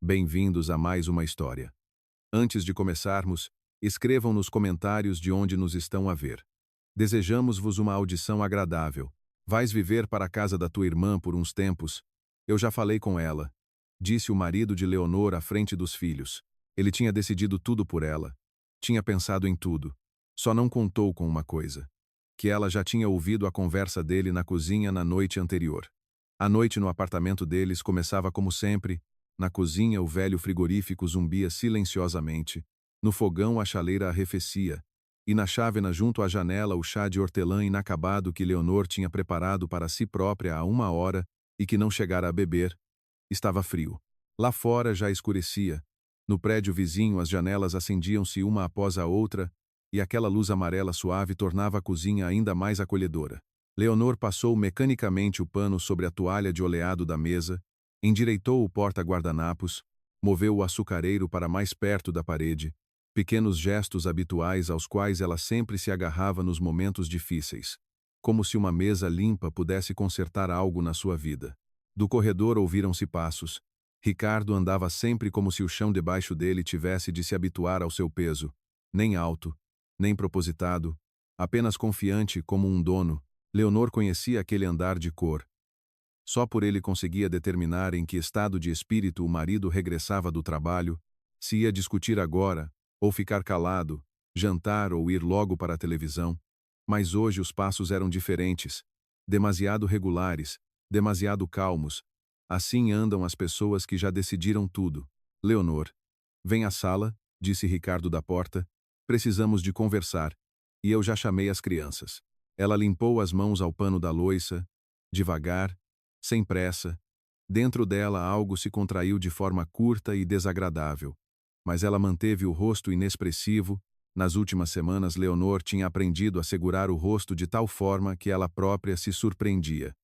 Bem-vindos a mais uma história. Antes de começarmos, escrevam nos comentários de onde nos estão a ver. Desejamos-vos uma audição agradável. Vais viver para a casa da tua irmã por uns tempos? Eu já falei com ela, disse o marido de Leonor à frente dos filhos. Ele tinha decidido tudo por ela. Tinha pensado em tudo. Só não contou com uma coisa: que ela já tinha ouvido a conversa dele na cozinha na noite anterior. A noite no apartamento deles começava como sempre. Na cozinha, o velho frigorífico zumbia silenciosamente. No fogão, a chaleira arrefecia. E na chávena junto à janela, o chá de hortelã inacabado que Leonor tinha preparado para si própria há uma hora e que não chegara a beber. Estava frio. Lá fora já escurecia. No prédio vizinho, as janelas acendiam-se uma após a outra, e aquela luz amarela suave tornava a cozinha ainda mais acolhedora. Leonor passou mecanicamente o pano sobre a toalha de oleado da mesa, endireitou o porta-guardanapos, moveu o açucareiro para mais perto da parede, pequenos gestos habituais aos quais ela sempre se agarrava nos momentos difíceis, como se uma mesa limpa pudesse consertar algo na sua vida. Do corredor ouviram-se passos. Ricardo andava sempre como se o chão debaixo dele tivesse de se habituar ao seu peso, nem alto, nem propositado, apenas confiante como um dono. Leonor conhecia aquele andar de cor. Só por ele conseguia determinar em que estado de espírito o marido regressava do trabalho, se ia discutir agora, ou ficar calado, jantar ou ir logo para a televisão. Mas hoje os passos eram diferentes, demasiado regulares, demasiado calmos. Assim andam as pessoas que já decidiram tudo. Leonor. Vem à sala, disse Ricardo da porta. Precisamos de conversar. E eu já chamei as crianças. Ela limpou as mãos ao pano da louça, devagar, sem pressa. Dentro dela algo se contraiu de forma curta e desagradável. Mas ela manteve o rosto inexpressivo. Nas últimas semanas, Leonor tinha aprendido a segurar o rosto de tal forma que ela própria se surpreendia.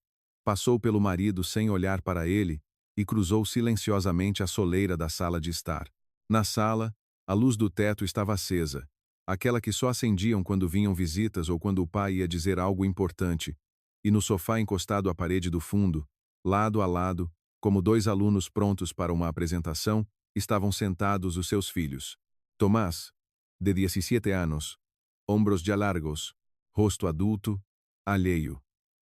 Passou pelo marido sem olhar para ele e cruzou silenciosamente a soleira da sala de estar. Na sala, a luz do teto estava acesa, aquela que só acendiam quando vinham visitas ou quando o pai ia dizer algo importante, e no sofá encostado à parede do fundo, lado a lado, como dois alunos prontos para uma apresentação, estavam sentados os seus filhos. Tomás, de 17 anos, ombros já largos, rosto adulto, alheio.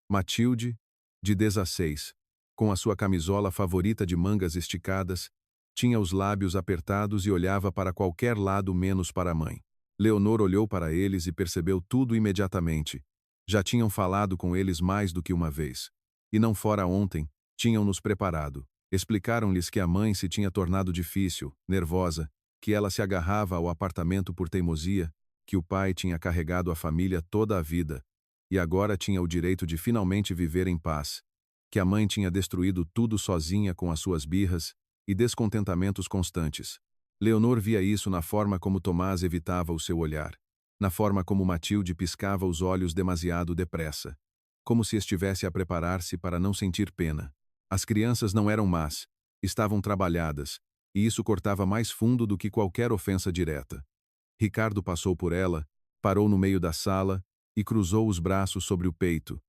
Matilde, de 16, com a sua camisola favorita de mangas esticadas, tinha os lábios apertados e olhava para qualquer lado menos para a mãe. Leonor olhou para eles e percebeu tudo imediatamente. Já tinham falado com eles mais do que uma vez. E não fora ontem, tinham-nos preparado. Explicaram-lhes que a mãe se tinha tornado difícil, nervosa, que ela se agarrava ao apartamento por teimosia, que o pai tinha carregado a família toda a vida, e agora tinha o direito de finalmente viver em paz, que a mãe tinha destruído tudo sozinha com as suas birras e descontentamentos constantes. Leonor via isso na forma como Tomás evitava o seu olhar, na forma como Matilde piscava os olhos demasiado depressa, como se estivesse a preparar-se para não sentir pena. As crianças não eram más, estavam trabalhadas, e isso cortava mais fundo do que qualquer ofensa direta. Ricardo passou por ela, parou no meio da sala e cruzou os braços sobre o peito.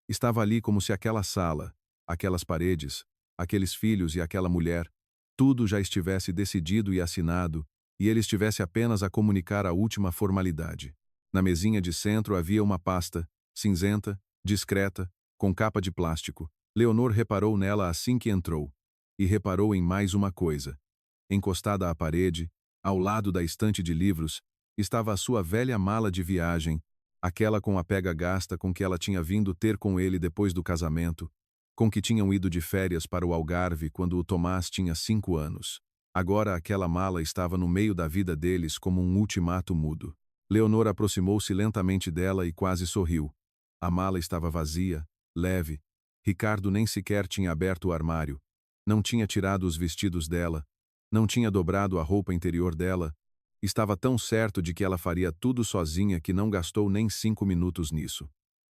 Estava ali como se aquela sala, aquelas paredes, aqueles filhos e aquela mulher, tudo já estivesse decidido e assinado, e ele estivesse apenas a comunicar a última formalidade. Na mesinha de centro havia uma pasta, cinzenta, discreta, com capa de plástico. Leonor reparou nela assim que entrou. E reparou em mais uma coisa. Encostada à parede, ao lado da estante de livros, estava a sua velha mala de viagem, aquela com a pega gasta com que ela tinha vindo ter com ele depois do casamento, com que tinham ido de férias para o Algarve quando o Tomás tinha 5 anos. Agora aquela mala estava no meio da vida deles como um ultimato mudo. Leonor aproximou-se lentamente dela e quase sorriu. A mala estava vazia, leve. Ricardo nem sequer tinha aberto o armário. Não tinha tirado os vestidos dela. Não tinha dobrado a roupa interior dela. Estava tão certo de que ela faria tudo sozinha que não gastou nem 5 minutos nisso.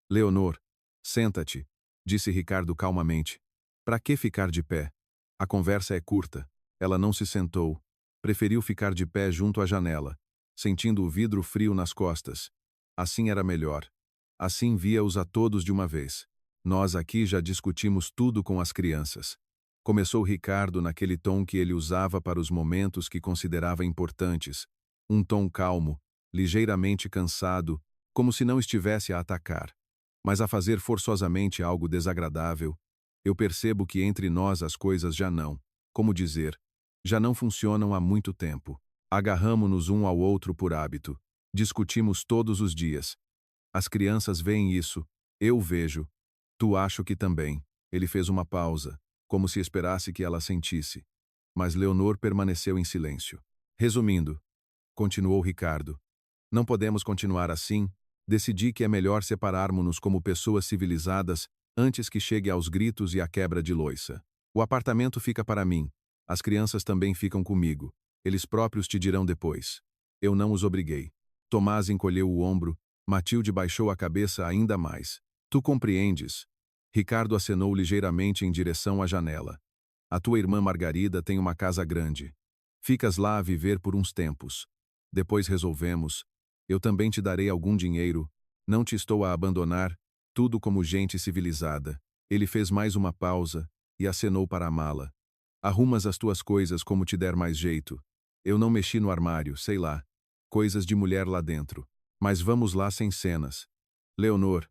Leonor, senta-te, disse Ricardo calmamente. Para que ficar de pé? A conversa é curta. Ela não se sentou. Preferiu ficar de pé junto à janela, sentindo o vidro frio nas costas. Assim era melhor. Assim via-os a todos de uma vez. Nós aqui já discutimos tudo com as crianças. Começou Ricardo naquele tom que ele usava para os momentos que considerava importantes. Um tom calmo, ligeiramente cansado, como se não estivesse a atacar, mas a fazer forçosamente algo desagradável. Eu percebo que entre nós as coisas já não, como dizer, já não funcionam há muito tempo. Agarramo-nos um ao outro por hábito. Discutimos todos os dias. As crianças veem isso, eu vejo. Tu acho que também. Ele fez uma pausa, como se esperasse que ela sentisse. Mas Leonor permaneceu em silêncio. Resumindo, continuou Ricardo, não podemos continuar assim. Decidi que é melhor separarmos-nos como pessoas civilizadas antes que chegue aos gritos e à quebra de loiça. O apartamento fica para mim. As crianças também ficam comigo. Eles próprios te dirão depois. Eu não os obriguei. Tomás encolheu o ombro. Matilde baixou a cabeça ainda mais. Tu compreendes? Ricardo acenou ligeiramente em direção à janela. A tua irmã Margarida tem uma casa grande. Ficas lá a viver por uns tempos. Depois resolvemos. Eu também te darei algum dinheiro. Não te estou a abandonar. Tudo como gente civilizada. Ele fez mais uma pausa e acenou para a mala. Arrumas as tuas coisas como te der mais jeito. Eu não mexi no armário, sei lá. Coisas de mulher lá dentro. Mas vamos lá sem cenas. Leonor,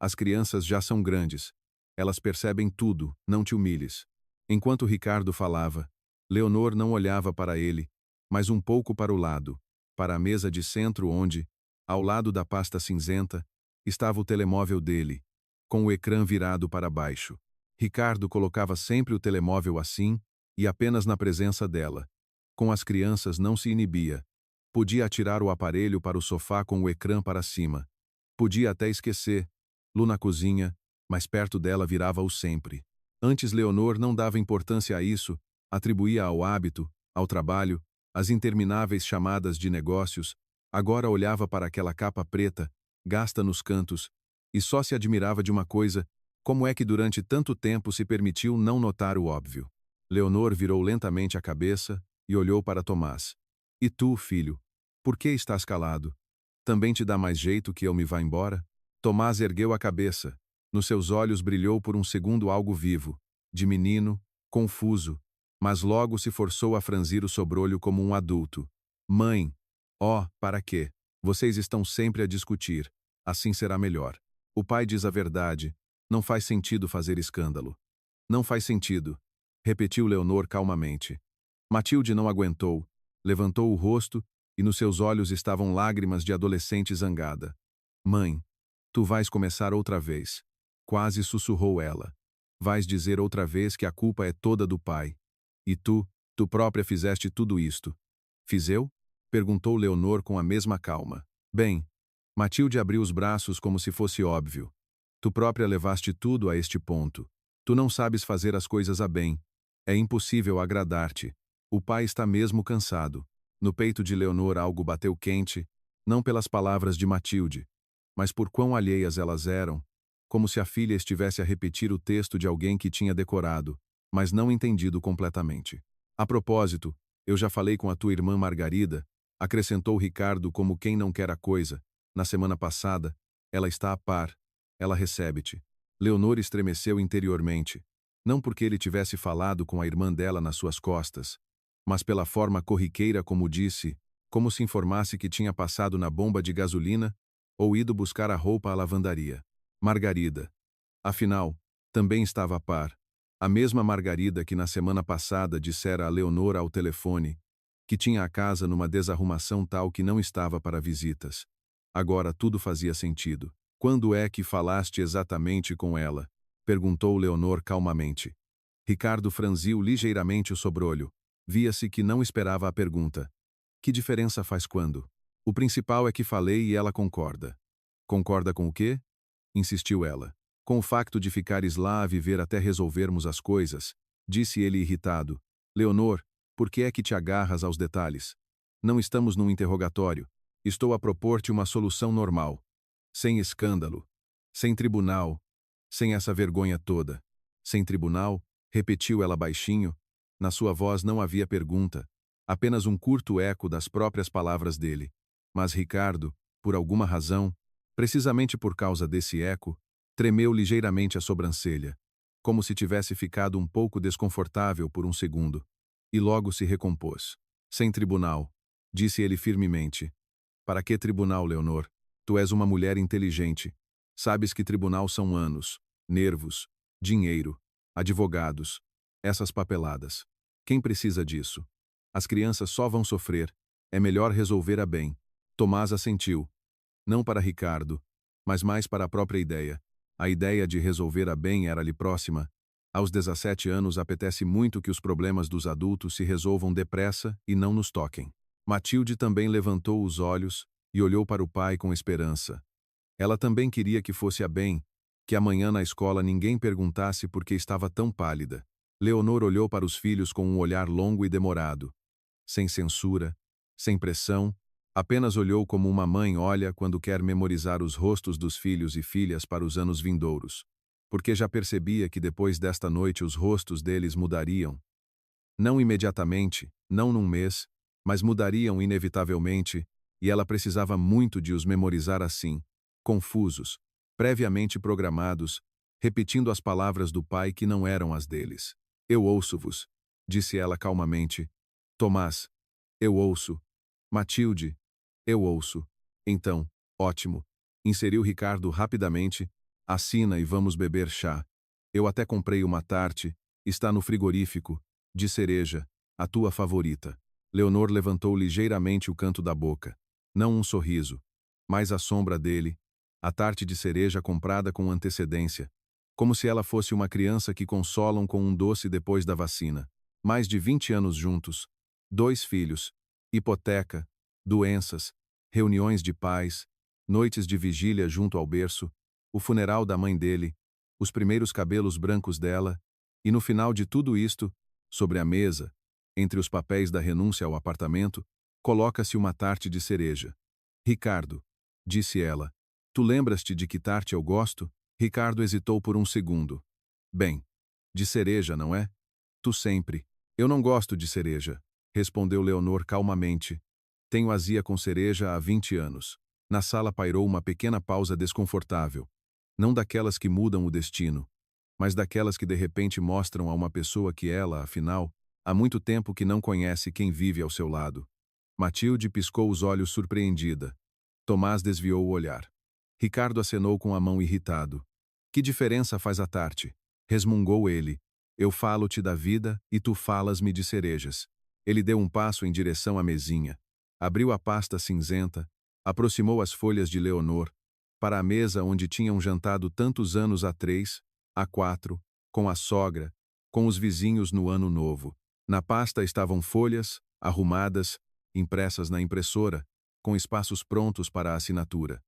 as crianças já são grandes. Elas percebem tudo, não te humilhes. Enquanto Ricardo falava, Leonor não olhava para ele, mas um pouco para o lado, para a mesa de centro onde, ao lado da pasta cinzenta, estava o telemóvel dele, com o ecrã virado para baixo. Ricardo colocava sempre o telemóvel assim, e apenas na presença dela. Com as crianças não se inibia. Podia atirar o aparelho para o sofá com o ecrã para cima. Podia até esquecer. Lu na cozinha, mas perto dela virava-o sempre. Antes Leonor não dava importância a isso, atribuía ao hábito, ao trabalho, às intermináveis chamadas de negócios, agora olhava para aquela capa preta, gasta nos cantos, e só se admirava de uma coisa, como é que durante tanto tempo se permitiu não notar o óbvio. Leonor virou lentamente a cabeça e olhou para Tomás. E tu, filho, por que estás calado? Também te dá mais jeito que eu me vá embora? Tomás ergueu a cabeça. Nos seus olhos brilhou por um segundo algo vivo, de menino, confuso, mas logo se forçou a franzir o sobrolho como um adulto. Mãe, para quê? Vocês estão sempre a discutir. Assim será melhor. O pai diz a verdade. Não faz sentido fazer escândalo. Não faz sentido, repetiu Leonor calmamente. Matilde não aguentou, levantou o rosto e nos seus olhos estavam lágrimas de adolescente zangada. Mãe, tu vais começar outra vez. Quase sussurrou ela. Vais dizer outra vez que a culpa é toda do pai. E tu própria fizeste tudo isto. Fiz eu? Perguntou Leonor com a mesma calma. Bem, Matilde abriu os braços como se fosse óbvio. Tu própria levaste tudo a este ponto. Tu não sabes fazer as coisas a bem. É impossível agradar-te. O pai está mesmo cansado. No peito de Leonor algo bateu quente, não pelas palavras de Matilde, mas por quão alheias elas eram, como se a filha estivesse a repetir o texto de alguém que tinha decorado, mas não entendido completamente. A propósito, eu já falei com a tua irmã Margarida, acrescentou Ricardo como quem não quer a coisa. Na semana passada, ela está a par. Ela recebe-te. Leonor estremeceu interiormente, não porque ele tivesse falado com a irmã dela nas suas costas, mas pela forma corriqueira como disse, como se informasse que tinha passado na bomba de gasolina ou ido buscar a roupa à lavandaria. Margarida. Afinal, também estava a par. A mesma Margarida que na semana passada dissera a Leonor ao telefone que tinha a casa numa desarrumação tal que não estava para visitas. Agora tudo fazia sentido. Quando é que falaste exatamente com ela? Perguntou Leonor calmamente. Ricardo franziu ligeiramente o sobrolho. Via-se que não esperava a pergunta. Que diferença faz quando? O principal é que falei e ela concorda. Concorda com o quê? Insistiu ela. Com o facto de ficares lá a viver até resolvermos as coisas, disse ele irritado. Leonor, por que é que te agarras aos detalhes? Não estamos num interrogatório. Estou a propor-te uma solução normal. Sem escândalo. Sem tribunal. Sem essa vergonha toda. Sem tribunal? Repetiu ela baixinho. Na sua voz não havia pergunta, apenas um curto eco das próprias palavras dele. Mas Ricardo, por alguma razão, precisamente por causa desse eco, tremeu ligeiramente a sobrancelha. como se tivesse ficado um pouco desconfortável por um segundo, e logo se recompôs. Sem tribunal, disse ele firmemente. Para que tribunal, Leonor? Tu és uma mulher inteligente. Sabes que tribunal são anos, nervos, dinheiro, advogados, essas papeladas. Quem precisa disso? As crianças só vão sofrer. É melhor resolver a bem. Tomás assentiu. Não para Ricardo, mas mais para a própria ideia. A ideia de resolver a bem era-lhe próxima. Aos 17 anos apetece muito que os problemas dos adultos se resolvam depressa e não nos toquem. Matilde também levantou os olhos e olhou para o pai com esperança. Ela também queria que fosse a bem, que amanhã na escola ninguém perguntasse por que estava tão pálida. Leonor olhou para os filhos com um olhar longo e demorado. Sem censura, sem pressão, apenas olhou como uma mãe olha quando quer memorizar os rostos dos filhos e filhas para os anos vindouros, porque já percebia que depois desta noite os rostos deles mudariam. Não imediatamente, não num mês, mas mudariam inevitavelmente, e ela precisava muito de os memorizar assim, confusos, previamente programados, repetindo as palavras do pai que não eram as deles. Eu ouço-vos, disse ela calmamente. Tomás, eu ouço. Matilde, eu ouço. Então, ótimo. Inseriu Ricardo rapidamente. Assina e vamos beber chá. Eu até comprei uma tarte, está no frigorífico, de cereja, a tua favorita. Leonor levantou ligeiramente o canto da boca. Não um sorriso, mas a sombra dele, a tarte de cereja comprada com antecedência, como se ela fosse uma criança que consolam com um doce depois da vacina. Mais de 20 anos juntos, 2 filhos, hipoteca, doenças, reuniões de pais, noites de vigília junto ao berço, o funeral da mãe dele, os primeiros cabelos brancos dela, e no final de tudo isto, sobre a mesa, entre os papéis da renúncia ao apartamento, coloca-se uma tarte de cereja. Ricardo, disse ela, tu lembras-te de que tarte eu gosto? Ricardo hesitou por um segundo. Bem, de cereja, não é? Tu sempre. Eu não gosto de cereja, respondeu Leonor calmamente. Tenho azia com cereja há 20 anos. Na sala pairou uma pequena pausa desconfortável. Não daquelas que mudam o destino, mas daquelas que de repente mostram a uma pessoa que ela, afinal, há muito tempo que não conhece quem vive ao seu lado. Matilde piscou os olhos surpreendida. Tomás desviou o olhar. Ricardo acenou com a mão irritado. Que diferença faz a tarte? Resmungou ele. Eu falo-te da vida e tu falas-me de cerejas. Ele deu um passo em direção à mesinha. Abriu a pasta cinzenta, aproximou as folhas de Leonor, para a mesa onde tinham jantado tantos anos há 3, há 4, com a sogra, com os vizinhos no ano novo. Na pasta estavam folhas, arrumadas, impressas na impressora, com espaços prontos para a assinatura.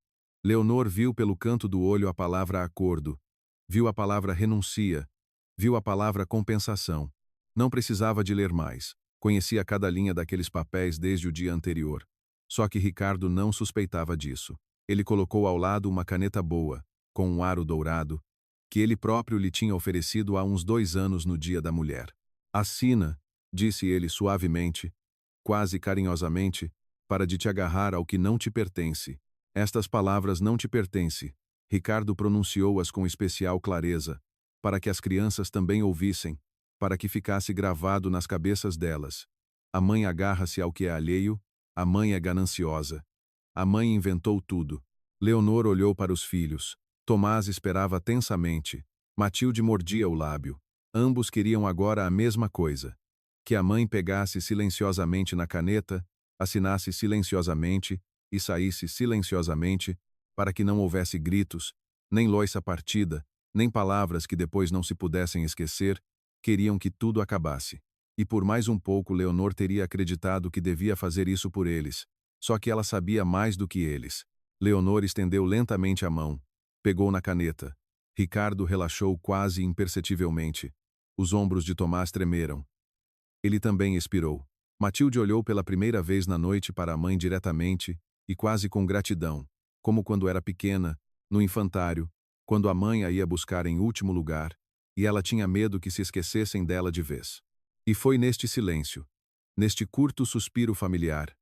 Leonor viu pelo canto do olho a palavra acordo, viu a palavra renuncia, viu a palavra compensação. Não precisava de ler mais. Conhecia cada linha daqueles papéis desde o dia anterior. Só que Ricardo não suspeitava disso. Ele colocou ao lado uma caneta boa, com um aro dourado, que ele próprio lhe tinha oferecido há uns 2 anos no Dia da Mulher. Assina, disse ele suavemente, quase carinhosamente, para de te agarrar ao que não te pertence. Estas palavras não te pertencem. Ricardo pronunciou-as com especial clareza, para que as crianças também ouvissem, para que ficasse gravado nas cabeças delas. A mãe agarra-se ao que é alheio, a mãe é gananciosa. A mãe inventou tudo. Leonor olhou para os filhos. Tomás esperava tensamente. Matilde mordia o lábio. Ambos queriam agora a mesma coisa. Que a mãe pegasse silenciosamente na caneta, assinasse silenciosamente e saísse silenciosamente, para que não houvesse gritos, nem loiça partida, nem palavras que depois não se pudessem esquecer. Queriam que tudo acabasse. E por mais um pouco Leonor teria acreditado que devia fazer isso por eles. Só que ela sabia mais do que eles. Leonor estendeu lentamente a mão. Pegou na caneta. Ricardo relaxou quase imperceptivelmente. Os ombros de Tomás tremeram. Ele também expirou. Matilde olhou pela primeira vez na noite para a mãe diretamente e quase com gratidão, como quando era pequena, no infantário, quando a mãe a ia buscar em último lugar, e ela tinha medo que se esquecessem dela de vez. E foi neste silêncio, neste curto suspiro familiar,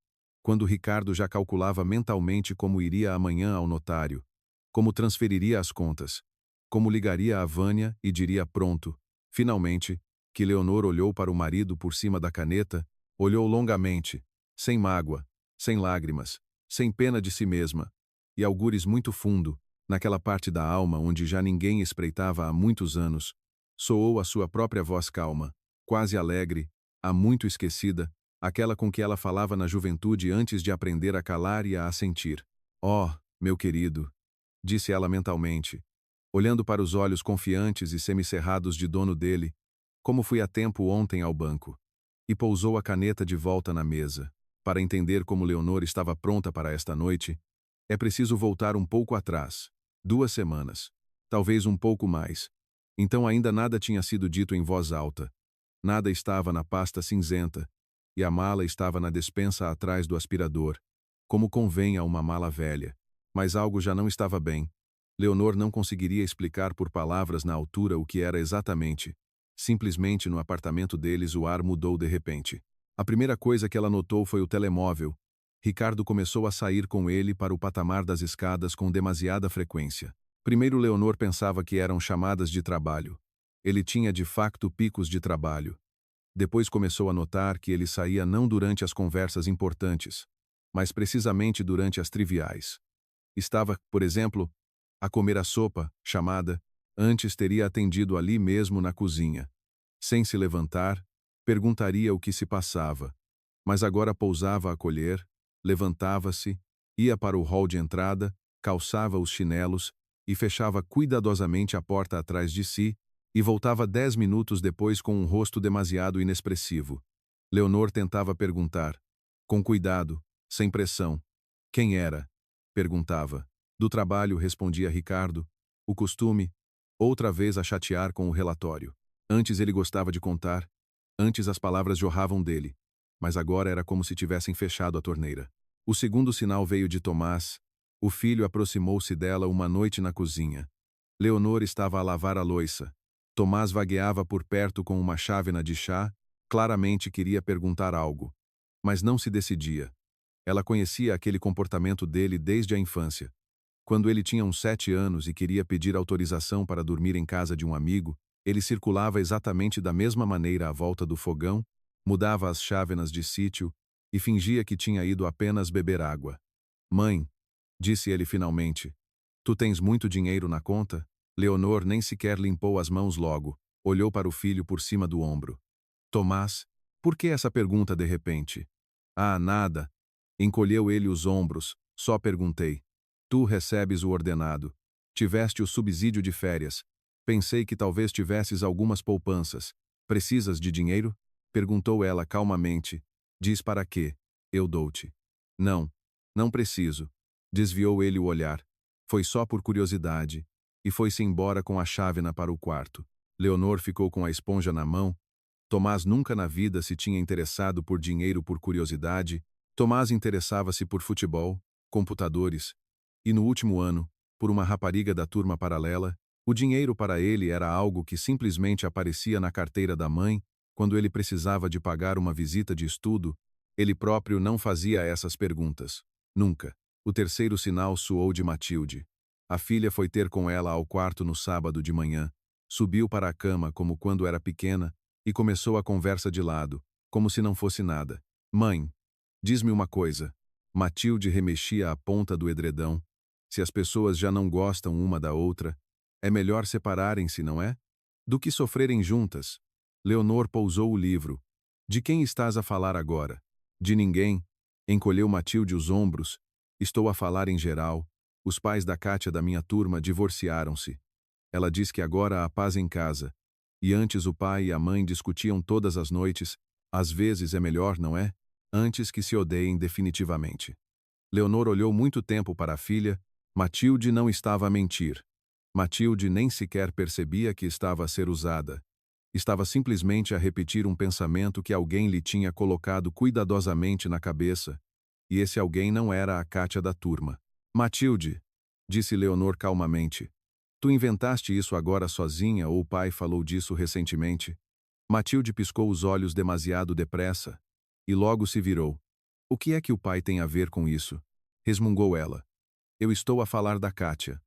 quando Ricardo já calculava mentalmente como iria amanhã ao notário, como transferiria as contas, Como ligaria a Vânia e diria pronto. Finalmente, que Leonor olhou para o marido por cima da caneta, olhou longamente, sem mágoa, sem lágrimas, sem pena de si mesma, e algures muito fundo, naquela parte da alma onde já ninguém espreitava há muitos anos, soou a sua própria voz calma, quase alegre, há muito esquecida, aquela com que ela falava na juventude antes de aprender a calar e a assentir. Oh, meu querido, disse ela mentalmente, olhando para os olhos confiantes e semicerrados de dono dele, como fui a tempo ontem ao banco. E pousou a caneta de volta na mesa. Para entender como Leonor estava pronta para esta noite, é preciso voltar um pouco atrás. 2 semanas. Talvez um pouco mais. Então ainda nada tinha sido dito em voz alta. Nada estava na pasta cinzenta, e a mala estava na despensa atrás do aspirador, como convém a uma mala velha. Mas algo já não estava bem. Leonor não conseguiria explicar por palavras na altura o que era exatamente. Simplesmente no apartamento deles o ar mudou de repente. A primeira coisa que ela notou foi o telemóvel. Ricardo começou a sair com ele para o patamar das escadas com demasiada frequência. Primeiro Leonor pensava que eram chamadas de trabalho. Ele tinha de facto picos de trabalho. Depois começou a notar que ele saía não durante as conversas importantes, mas precisamente durante as triviais. Estava, por exemplo, a comer a sopa, chamada, antes teria atendido ali mesmo na cozinha. Sem se levantar, perguntaria o que se passava, mas agora pousava a colher, levantava-se, ia para o hall de entrada, calçava os chinelos e fechava cuidadosamente a porta atrás de si e voltava 10 minutos depois com um rosto demasiado inexpressivo. Leonor tentava perguntar, com cuidado, sem pressão. Quem era? Perguntava. Do trabalho, respondia Ricardo. O costume, outra vez a chatear com o relatório. Antes ele gostava de contar, antes as palavras jorravam dele, mas agora era como se tivessem fechado a torneira. O segundo sinal veio de Tomás. O filho aproximou-se dela uma noite na cozinha. Leonor estava a lavar a louça. Tomás vagueava por perto com uma chávena de chá, claramente queria perguntar algo, mas não se decidia. Ela conhecia aquele comportamento dele desde a infância. Quando ele tinha uns 7 anos e queria pedir autorização para dormir em casa de um amigo, ele circulava exatamente da mesma maneira à volta do fogão, mudava as chávenas de sítio e fingia que tinha ido apenas beber água. Mãe, disse ele finalmente, tu tens muito dinheiro na conta? Leonor nem sequer limpou as mãos logo, olhou para o filho por cima do ombro. Tomás, por que essa pergunta de repente? Ah, nada. Encolheu ele os ombros, só perguntei. Tu recebes o ordenado. Tiveste o subsídio de férias. Pensei que talvez tivesses algumas poupanças. Precisas de dinheiro? Perguntou ela calmamente. Diz para quê? Eu dou-te. Não, não preciso. Desviou ele o olhar. Foi só por curiosidade. E foi-se embora com a chávena para o quarto. Leonor ficou com a esponja na mão. Tomás nunca na vida se tinha interessado por dinheiro por curiosidade. Tomás interessava-se por futebol, computadores, e no último ano, por uma rapariga da turma paralela, o dinheiro para ele era algo que simplesmente aparecia na carteira da mãe, quando ele precisava de pagar uma visita de estudo, ele próprio não fazia essas perguntas. Nunca. O terceiro sinal soou de Matilde. A filha foi ter com ela ao quarto no sábado de manhã, subiu para a cama como quando era pequena e começou a conversa de lado, como se não fosse nada. Mãe, diz-me uma coisa. Matilde remexia a ponta do edredão. Se as pessoas já não gostam uma da outra, é melhor separarem-se, não é? Do que sofrerem juntas. Leonor pousou o livro. De quem estás a falar agora? De ninguém. Encolheu Matilde os ombros. Estou a falar em geral. Os pais da Kátia da minha turma divorciaram-se. Ela diz que agora há paz em casa. E antes o pai e a mãe discutiam todas as noites. Às vezes é melhor, não é? Antes que se odeiem definitivamente. Leonor olhou muito tempo para a filha. Matilde não estava a mentir. Matilde nem sequer percebia que estava a ser usada. Estava simplesmente a repetir um pensamento que alguém lhe tinha colocado cuidadosamente na cabeça, e esse alguém não era a Kátia da turma. Matilde, disse Leonor calmamente, tu inventaste isso agora sozinha ou o pai falou disso recentemente? Matilde piscou os olhos demasiado depressa, e logo se virou. O que é que o pai tem a ver com isso? Resmungou ela. Eu estou a falar da Kátia.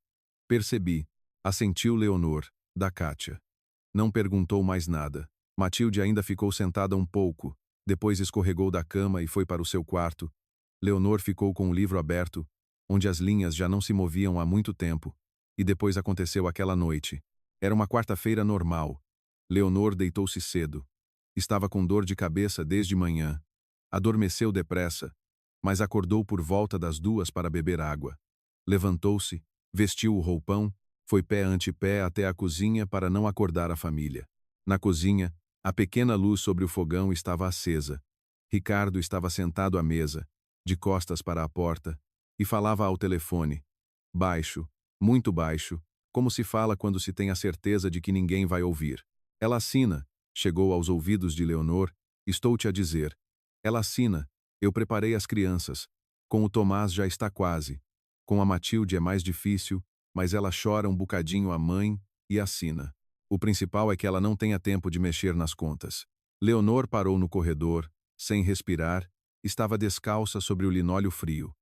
Percebi. Assentiu Leonor, da Kátia. Não perguntou mais nada. Matilde ainda ficou sentada um pouco, depois escorregou da cama e foi para o seu quarto. Leonor ficou com o livro aberto, onde as linhas já não se moviam há muito tempo. E depois aconteceu aquela noite. Era uma quarta-feira normal. Leonor deitou-se cedo. Estava com dor de cabeça desde manhã. Adormeceu depressa, mas acordou por volta das 2 para beber água. Levantou-se, vestiu o roupão, foi pé ante pé até a cozinha para não acordar a família. Na cozinha, a pequena luz sobre o fogão estava acesa. Ricardo estava sentado à mesa, de costas para a porta, e falava ao telefone. Baixo, muito baixo, como se fala quando se tem a certeza de que ninguém vai ouvir. Ela assina, chegou aos ouvidos de Leonor, estou-te a dizer. Ela assina, eu preparei as crianças. Com o Tomás já está quase. Com a Matilde é mais difícil, mas ela chora um bocadinho a mãe e assina. O principal é que ela não tenha tempo de mexer nas contas. Leonor parou no corredor, sem respirar, estava descalça sobre o linóleo frio.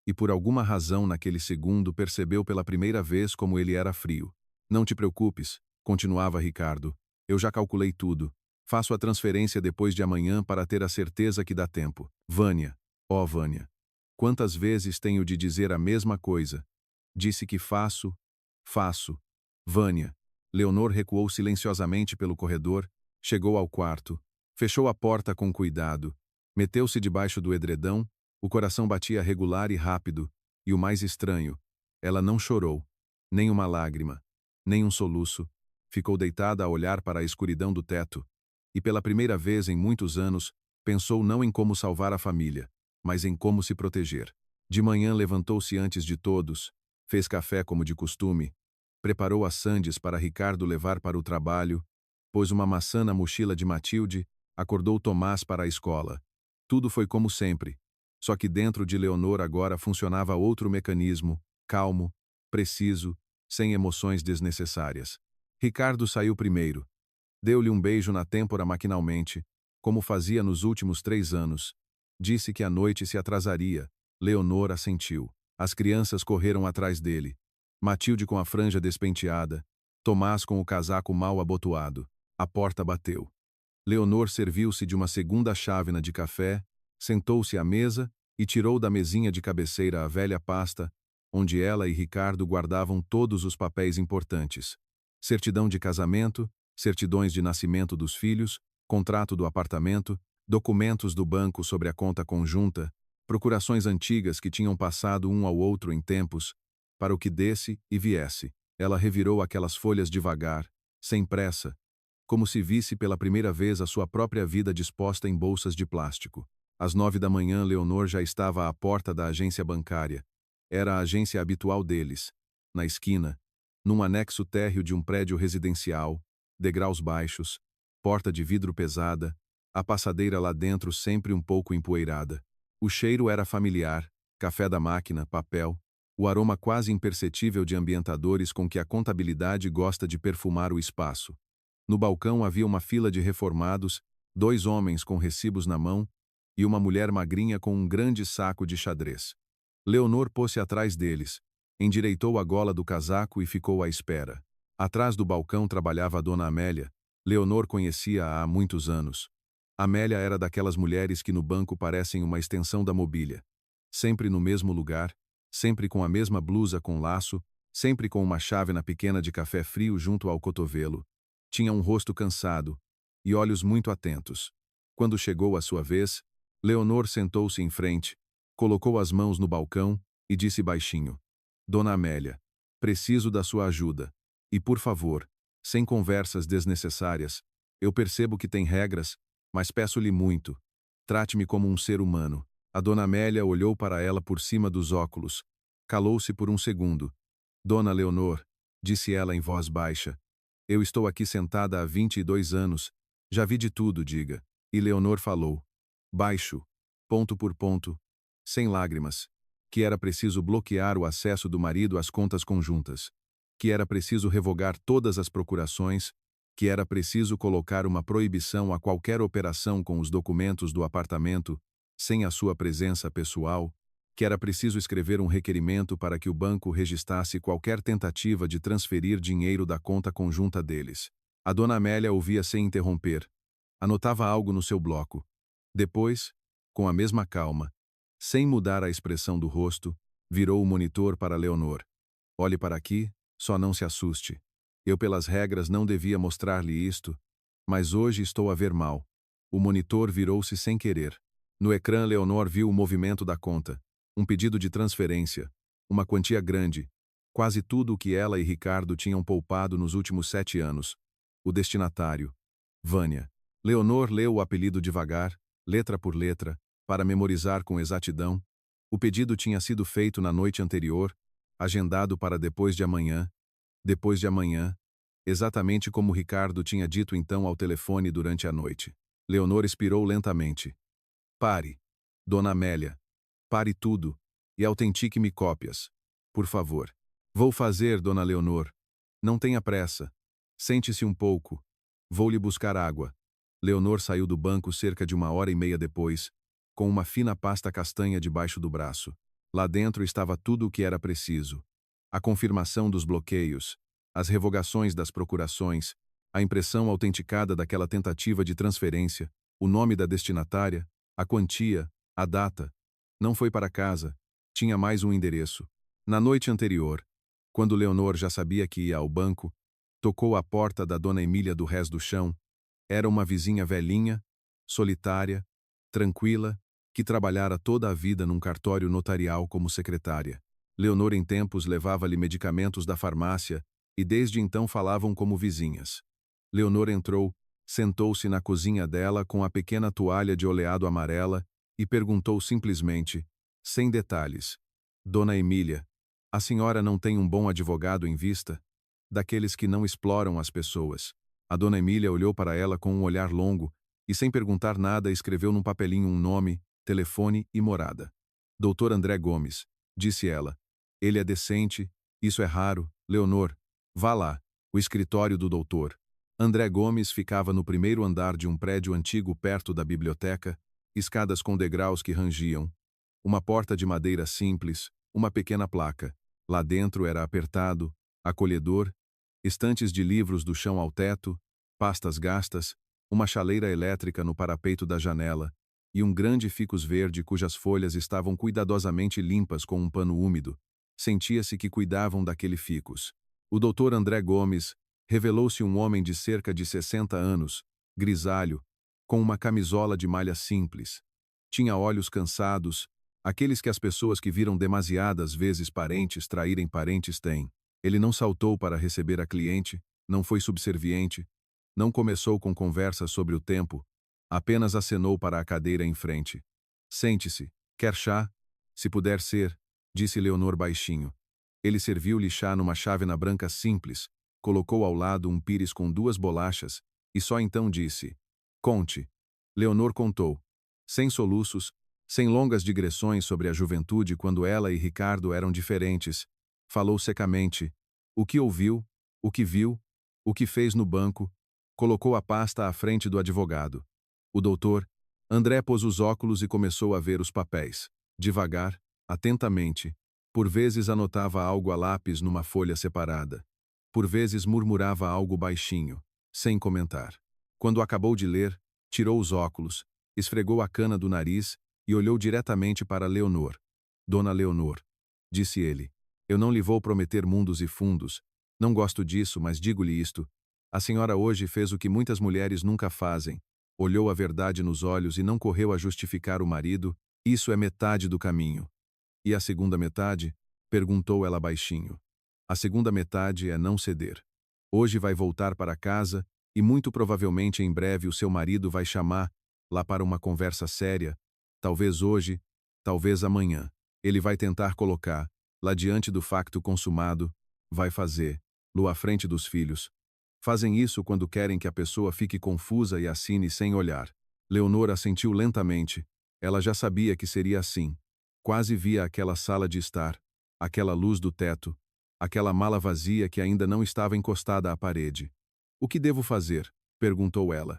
E por alguma razão naquele segundo percebeu pela primeira vez como ele era frio. Não te preocupes, continuava Ricardo. Eu já calculei tudo. Faço a transferência depois de amanhã para ter a certeza que dá tempo. Vânia. Ó Vânia. Quantas vezes tenho de dizer a mesma coisa? Disse que faço. Vânia. Leonor recuou silenciosamente pelo corredor, chegou ao quarto, fechou a porta com cuidado, meteu-se debaixo do edredão, o coração batia regular e rápido, e o mais estranho, ela não chorou, nem uma lágrima, nem um soluço, ficou deitada a olhar para a escuridão do teto, e pela primeira vez em muitos anos, pensou não em como salvar a família, mas em como se proteger. De manhã levantou-se antes de todos, fez café como de costume, preparou as sandes para Ricardo levar para o trabalho, pôs uma maçã na mochila de Matilde, acordou Tomás para a escola. Tudo foi como sempre, só que dentro de Leonor agora funcionava outro mecanismo, calmo, preciso, sem emoções desnecessárias. Ricardo saiu primeiro. Deu-lhe um beijo na têmpora maquinalmente, como fazia nos últimos 3 anos. Disse que a noite se atrasaria. Leonor assentiu. As crianças correram atrás dele. Matilde com a franja despenteada, Tomás com o casaco mal abotoado. A porta bateu. Leonor serviu-se de uma segunda chávena de café, sentou-se à mesa e tirou da mesinha de cabeceira a velha pasta, onde ela e Ricardo guardavam todos os papéis importantes. Certidão de casamento, certidões de nascimento dos filhos, contrato do apartamento, documentos do banco sobre a conta conjunta, procurações antigas que tinham passado um ao outro em tempos, para o que desse e viesse. Ela revirou aquelas folhas devagar, sem pressa, como se visse pela primeira vez a sua própria vida disposta em bolsas de plástico. Às 9 da manhã, Leonor já estava à porta da agência bancária. Era a agência habitual deles, na esquina, num anexo térreo de um prédio residencial, degraus baixos, porta de vidro pesada, a passadeira lá dentro sempre um pouco empoeirada. O cheiro era familiar, café da máquina, papel, o aroma quase imperceptível de ambientadores com que a contabilidade gosta de perfumar o espaço. No balcão havia uma fila de reformados, 2 homens com recibos na mão e uma mulher magrinha com um grande saco de xadrez. Leonor pôs-se atrás deles, endireitou a gola do casaco e ficou à espera. Atrás do balcão trabalhava a dona Amélia. Leonor conhecia-a há muitos anos. Amélia era daquelas mulheres que no banco parecem uma extensão da mobília. Sempre no mesmo lugar, sempre com a mesma blusa com laço, sempre com uma chávena pequena de café frio junto ao cotovelo. Tinha um rosto cansado e olhos muito atentos. Quando chegou a sua vez, Leonor sentou-se em frente, colocou as mãos no balcão e disse baixinho: Dona Amélia, preciso da sua ajuda. E por favor, sem conversas desnecessárias, eu percebo que tem regras, mas peço-lhe muito. Trate-me como um ser humano. A Dona Amélia olhou para ela por cima dos óculos. Calou-se por um segundo. Dona Leonor, disse ela em voz baixa, eu estou aqui sentada há 22 anos. Já vi de tudo, diga. E Leonor falou, baixo, ponto por ponto, sem lágrimas, que era preciso bloquear o acesso do marido às contas conjuntas, que era preciso revogar todas as procurações, que era preciso colocar uma proibição a qualquer operação com os documentos do apartamento, sem a sua presença pessoal, que era preciso escrever um requerimento para que o banco registrasse qualquer tentativa de transferir dinheiro da conta conjunta deles. A dona Amélia ouvia sem interromper. Anotava algo no seu bloco. Depois, com a mesma calma, sem mudar a expressão do rosto, virou o monitor para Leonor. Olhe para aqui, só não se assuste. Eu pelas regras não devia mostrar-lhe isto, mas hoje estou a ver mal. O monitor virou-se sem querer. No ecrã Leonor viu o movimento da conta. Um pedido de transferência. Uma quantia grande. Quase tudo o que ela e Ricardo tinham poupado nos últimos 7 anos. O destinatário. Vânia. Leonor leu o apelido devagar, letra por letra, para memorizar com exatidão. O pedido tinha sido feito na noite anterior, agendado para depois de amanhã. Depois de amanhã. Exatamente como Ricardo tinha dito então ao telefone durante a noite. Leonor expirou lentamente. Pare. Dona Amélia. Pare tudo, e autentique-me cópias. Por favor. Vou fazer, Dona Leonor. Não tenha pressa. Sente-se um pouco. Vou lhe buscar água. Leonor saiu do banco cerca de 1h30 depois, com uma fina pasta castanha debaixo do braço. Lá dentro estava tudo o que era preciso. A confirmação dos bloqueios, as revogações das procurações, a impressão autenticada daquela tentativa de transferência, o nome da destinatária, a quantia, a data. Não foi para casa. Tinha mais um endereço. Na noite anterior, quando Leonor já sabia que ia ao banco, tocou à porta da dona Emília do Rés do Chão. Era uma vizinha velhinha, solitária, tranquila, que trabalhara toda a vida num cartório notarial como secretária. Leonor em tempos levava-lhe medicamentos da farmácia e desde então falavam como vizinhas. Leonor entrou, sentou-se na cozinha dela com a pequena toalha de oleado amarela e perguntou simplesmente, sem detalhes: Dona Emília, a senhora não tem um bom advogado em vista? Daqueles que não exploram as pessoas. A dona Emília olhou para ela com um olhar longo e, sem perguntar nada, escreveu num papelinho um nome, telefone e morada. Doutor André Gomes, disse ela. Ele é decente, isso é raro. Leonor, vá lá, o escritório do doutor. André Gomes ficava no primeiro andar de um prédio antigo perto da biblioteca, escadas com degraus que rangiam. Uma porta de madeira simples, uma pequena placa. Lá dentro era apertado, acolhedor, estantes de livros do chão ao teto, pastas gastas, uma chaleira elétrica no parapeito da janela e um grande ficus verde cujas folhas estavam cuidadosamente limpas com um pano úmido. Sentia-se que cuidavam daquele ficus. O doutor André Gomes revelou-se um homem de cerca de 60 anos, grisalho, com uma camisola de malha simples. Tinha olhos cansados, aqueles que as pessoas que viram demasiadas vezes parentes traírem parentes têm. Ele não saltou para receber a cliente, não foi subserviente, não começou com conversa sobre o tempo, apenas acenou para a cadeira em frente. Sente-se. Quer chá? Se puder ser, disse Leonor baixinho. Ele serviu-lhe chá numa chávena branca simples, colocou ao lado um pires com 2 bolachas, e só então disse: Conte. Leonor contou. Sem soluços, sem longas digressões sobre a juventude quando ela e Ricardo eram diferentes. Falou secamente. O que ouviu, o que viu, o que fez no banco, colocou a pasta à frente do advogado. O doutor, André pôs os óculos e começou a ver os papéis. Devagar, atentamente. Por vezes anotava algo a lápis numa folha separada. Por vezes murmurava algo baixinho, sem comentar. Quando acabou de ler, tirou os óculos, esfregou a cana do nariz e olhou diretamente para Leonor. Dona Leonor, disse ele. Eu não lhe vou prometer mundos e fundos. Não gosto disso, mas digo-lhe isto. A senhora hoje fez o que muitas mulheres nunca fazem. Olhou a verdade nos olhos e não correu a justificar o marido. Isso é metade do caminho. E a segunda metade? Perguntou ela baixinho. A segunda metade é não ceder. Hoje vai voltar para casa e muito provavelmente em breve o seu marido vai chamar lá para uma conversa séria. Talvez hoje, talvez amanhã. Ele vai tentar colocar lá diante do facto consumado, vai fazer-lo à frente dos filhos. Fazem isso quando querem que a pessoa fique confusa e assine sem olhar. Leonor assentiu lentamente. Ela já sabia que seria assim. Quase via aquela sala de estar, aquela luz do teto, aquela mala vazia que ainda não estava encostada à parede. O que devo fazer? Perguntou ela.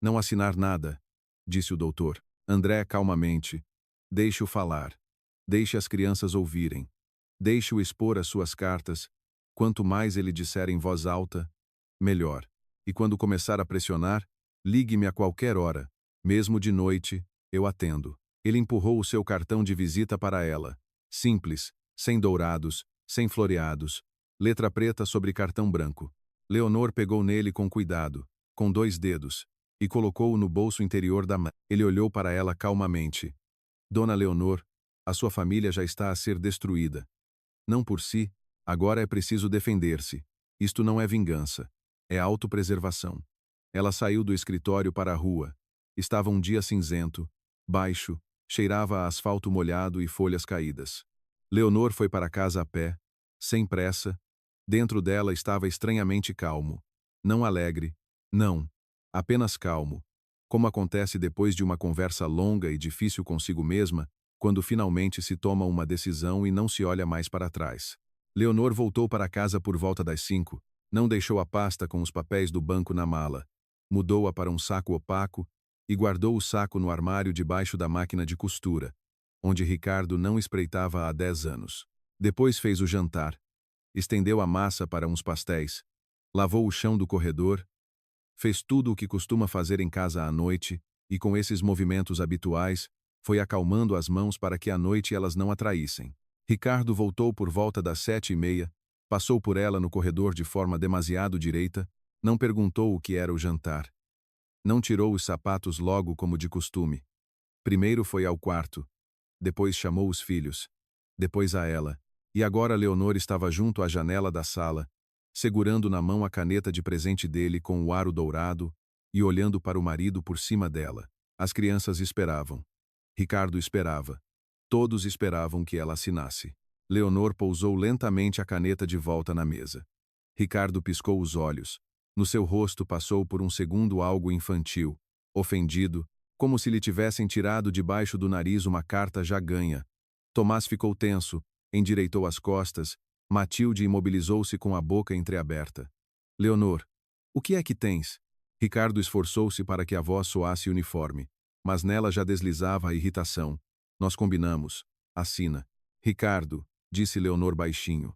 Não assinar nada, disse o doutor. André calmamente. Deixe-o falar. Deixe as crianças ouvirem. Deixe-o expor as suas cartas. Quanto mais ele disser em voz alta, melhor. E quando começar a pressionar, ligue-me a qualquer hora. Mesmo de noite, eu atendo. Ele empurrou o seu cartão de visita para ela. Simples, sem dourados, sem floreados. Letra preta sobre cartão branco. Leonor pegou nele com cuidado, com 2 dedos, e colocou-o no bolso interior da mão. Ele olhou para ela calmamente. Dona Leonor, a sua família já está a ser destruída. Não por si, agora é preciso defender-se. Isto não é vingança. É autopreservação. Ela saiu do escritório para a rua. Estava um dia cinzento, baixo, cheirava a asfalto molhado e folhas caídas. Leonor foi para casa a pé, sem pressa. Dentro dela estava estranhamente calmo. Não alegre, não. Apenas calmo. Como acontece depois de uma conversa longa e difícil consigo mesma, quando finalmente se toma uma decisão e não se olha mais para trás. Leonor voltou para casa por volta das 5, não deixou a pasta com os papéis do banco na mala. Mudou-a para um saco opaco e guardou o saco no armário debaixo da máquina de costura, onde Ricardo não espreitava há 10 anos. Depois fez o jantar. Estendeu a massa para uns pastéis, lavou o chão do corredor, fez tudo o que costuma fazer em casa à noite, e com esses movimentos habituais, foi acalmando as mãos para que à noite elas não a traíssem. Ricardo voltou por volta das 7h30, passou por ela no corredor de forma demasiado direita, não perguntou o que era o jantar. Não tirou os sapatos logo como de costume. Primeiro foi ao quarto, depois chamou os filhos, depois a ela. E agora Leonor estava junto à janela da sala, segurando na mão a caneta de presente dele com o aro dourado e olhando para o marido por cima dela. As crianças esperavam. Ricardo esperava. Todos esperavam que ela assinasse. Leonor pousou lentamente a caneta de volta na mesa. Ricardo piscou os olhos. No seu rosto passou por um segundo algo infantil, ofendido, como se lhe tivessem tirado debaixo do nariz uma carta já ganha. Tomás ficou tenso, endireitou as costas. Matilde imobilizou-se com a boca entreaberta. Leonor, o que é que tens? Ricardo esforçou-se para que a voz soasse uniforme, mas nela já deslizava a irritação. Nós combinamos. Assina. Ricardo, disse Leonor baixinho.